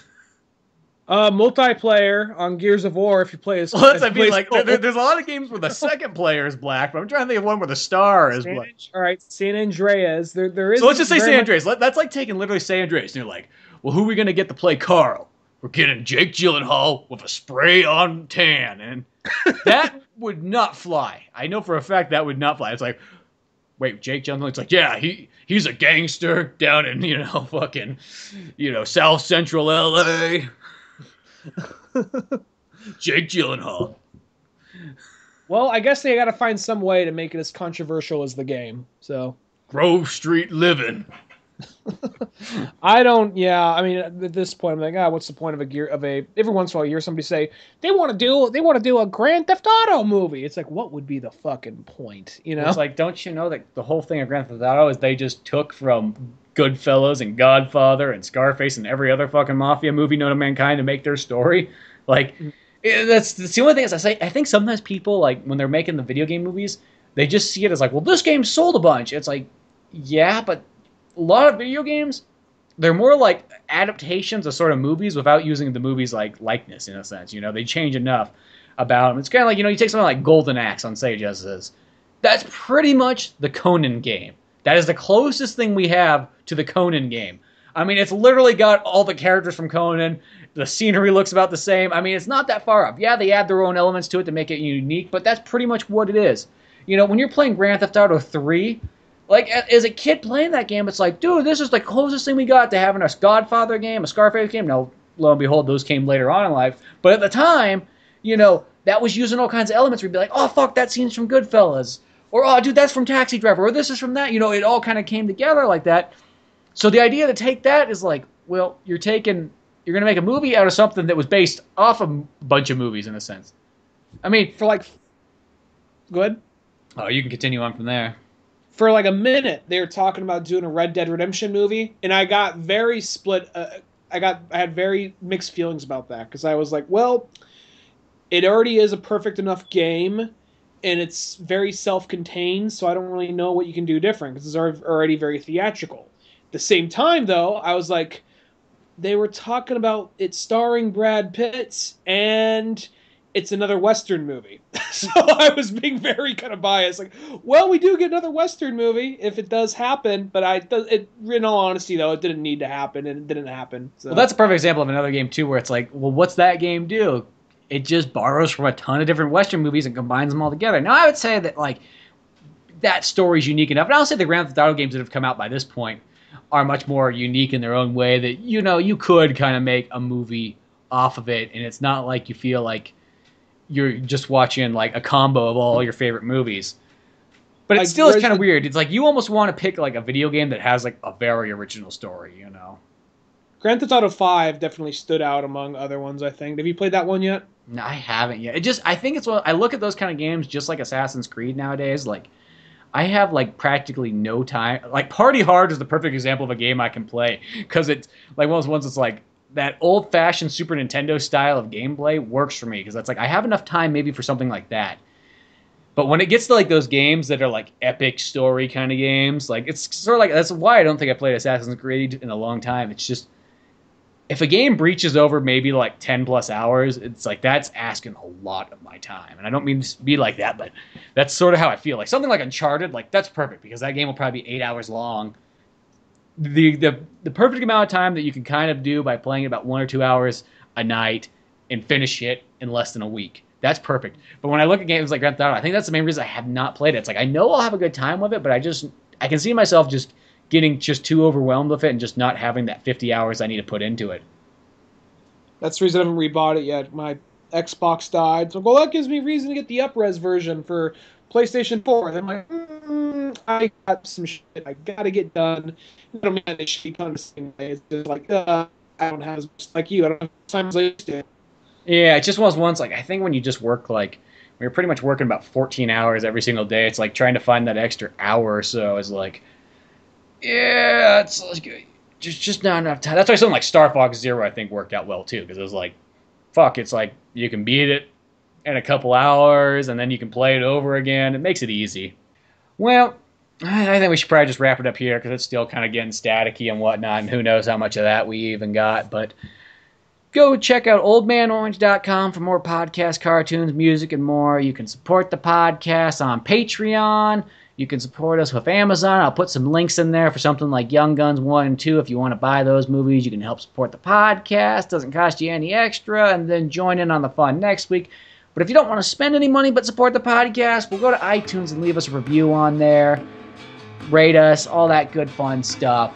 Multiplayer on Gears of War if you play as... Well, there's a lot of games where the second player is black, but I'm trying to think of one where the star is black. All right, San Andreas. There is... So let's just say San Andreas. That's like taking literally San Andreas, and you're like, well, who are we going to get to play Carl? We're getting Jake Gyllenhaal with a spray-on tan, and that would not fly. I know for a fact that would not fly. It's like, wait, Jake Gyllenhaal? It's like, yeah, he's a gangster down in, fucking, South Central L.A., Jake Gyllenhaal. Well, I guess they got to find some way to make it as controversial as the game. So Grove Street living. I mean, at this point, I'm like, what's the point of every once in a while you hear somebody say they want to do a Grand Theft Auto movie. It's like, what would be the fucking point? It's like, don't you know that the whole thing of Grand Theft Auto is they just took from Goodfellas and Godfather and Scarface and every other fucking mafia movie known to mankind to make their story? Like, that's the only thing is I think sometimes people, like, when they're making the video game movies, they just see it as like, well, this game sold a bunch. It's like, yeah, but a lot of video games, they're more like adaptations of sort of movies without using the movie's like likeness in a sense. You know, they change enough about them. It's kind of like, you know, you take something like Golden Axe on Sega Genesis. That's pretty much the Conan game. That is the closest thing we have to the Conan game. I mean, it's literally got all the characters from Conan. The scenery looks about the same. I mean, it's not that far off. Yeah, they add their own elements to it to make it unique, but that's pretty much what it is. You know, when you're playing Grand Theft Auto 3, like, as a kid playing that game, it's like, dude, this is the closest thing we got to having a Godfather game, a Scarface game. Now, lo and behold, those came later on in life. But at the time, you know, that was using all kinds of elements. We'd be like, oh, fuck, that scene's from Goodfellas. Or, oh, dude, that's from Taxi Driver. Or this is from that. You know, it all kind of came together like that. So the idea to take that is like, well, you're going to make a movie out of something that was based off a bunch of movies in a sense. I mean, For like, go ahead. Oh, you can continue on from there. For like a minute, they were talking about doing a Red Dead Redemption movie, and I got very split. I had very mixed feelings about that because I was like, well, it already is a perfect enough game, and it's very self-contained, so I don't really know what you can do different because it's already very theatrical. At the same time, though, I was like, they were talking about it starring Brad Pitt, and it's another Western movie. So I was being very kind of biased. Like, well, we do get another Western movie if it does happen, but in all honesty, though, it didn't need to happen, and it didn't happen. So. Well, that's a perfect example of another game, too, where it's like, well, what's that game do? It just borrows from a ton of different Western movies and combines them all together. Now, I would say that, like, that story's unique enough. And I'll say the Grand Theft Auto games that have come out by this point are much more unique in their own way that, you know, you could kind of make a movie off of it, and it's not like you feel like you're just watching like a combo of all your favorite movies. But it still is kind of weird. It's like you almost want to pick like a video game that has like a very original story, you know. Grand Theft Auto 5 definitely stood out among other ones, I think. Have you played that one yet? No, I haven't yet. I think it's I look at those kind of games just like Assassin's Creed nowadays. Like, I have like practically no time. Like, Party Hard is the perfect example of a game I can play because it's like one of those ones that's like that old-fashioned Super Nintendo style of gameplay works for me because that's like I have enough time maybe for something like that. But when it gets to like those games that are like epic story kind of games, like it's sort of like that's why I don't think I played Assassin's Creed in a long time. It's just if a game breaches over maybe like 10 plus hours, it's like that's asking a lot of my time. And I don't mean to be like that, but that's sort of how I feel. Like something like Uncharted, like that's perfect because that game will probably be 8 hours long. The perfect amount of time that you can kind of do by playing about 1 or 2 hours a night and finish it in less than a week. That's perfect. But when I look at games like Grand Theft Auto, I think that's the main reason I have not played it. It's like I know I'll have a good time with it, but I can see myself just getting just too overwhelmed with it and just not having that 50 hours I need to put into it. That's the reason I haven't rebought it yet. My Xbox died. So, well, that gives me reason to get the up-res version for PlayStation 4. And I'm like, I got some shit I gotta get done. I don't mean it should be kind of the same way. It's just like, I don't have as much like you. I don't have time as I used to. Yeah, it just was once, like, I think when you just work, like, when you're pretty much working about 14 hours every single day, it's like trying to find that extra hour or so is like, yeah, it's like, just not enough time. That's why something like Star Fox Zero, I think, worked out well, too, because it was like, fuck, it's like, you can beat it in a couple hours, and then you can play it over again. It makes it easy. Well, I think we should probably just wrap it up here, because it's still kind of getting staticky and whatnot, and who knows how much of that we even got, but go check out oldmanorange.com for more podcasts, cartoons, music, and more. You can support the podcast on Patreon. You can support us with Amazon. I'll put some links in there for something like Young Guns 1 and 2. If you want to buy those movies, you can help support the podcast. Doesn't cost you any extra. And then join in on the fun next week. But if you don't want to spend any money but support the podcast, we'll go to iTunes and leave us a review on there. Rate us, all that good fun stuff.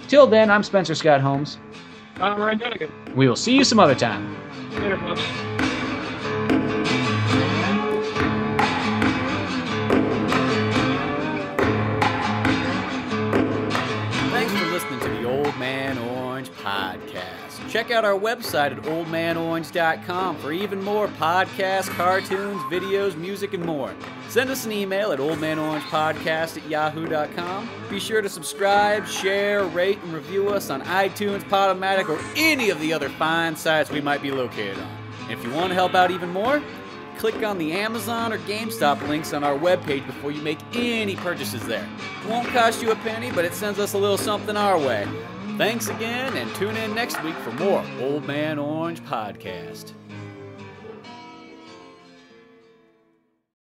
Till then, I'm Spencer Scott Holmes. I'm Ryan Dunigan. We will see you some other time. Later, folks. Thanks for listening to the Old Man Orange podcast. Check out our website at oldmanorange.com for even more podcasts, cartoons, videos, music, and more. Send us an email at oldmanorangepodcast@yahoo.com. Be sure to subscribe, share, rate, and review us on iTunes, Podomatic, or any of the other fine sites we might be located on. And if you want to help out even more, click on the Amazon or GameStop links on our webpage before you make any purchases there. It won't cost you a penny, but it sends us a little something our way. Thanks again, and tune in next week for more Old Man Orange Podcast.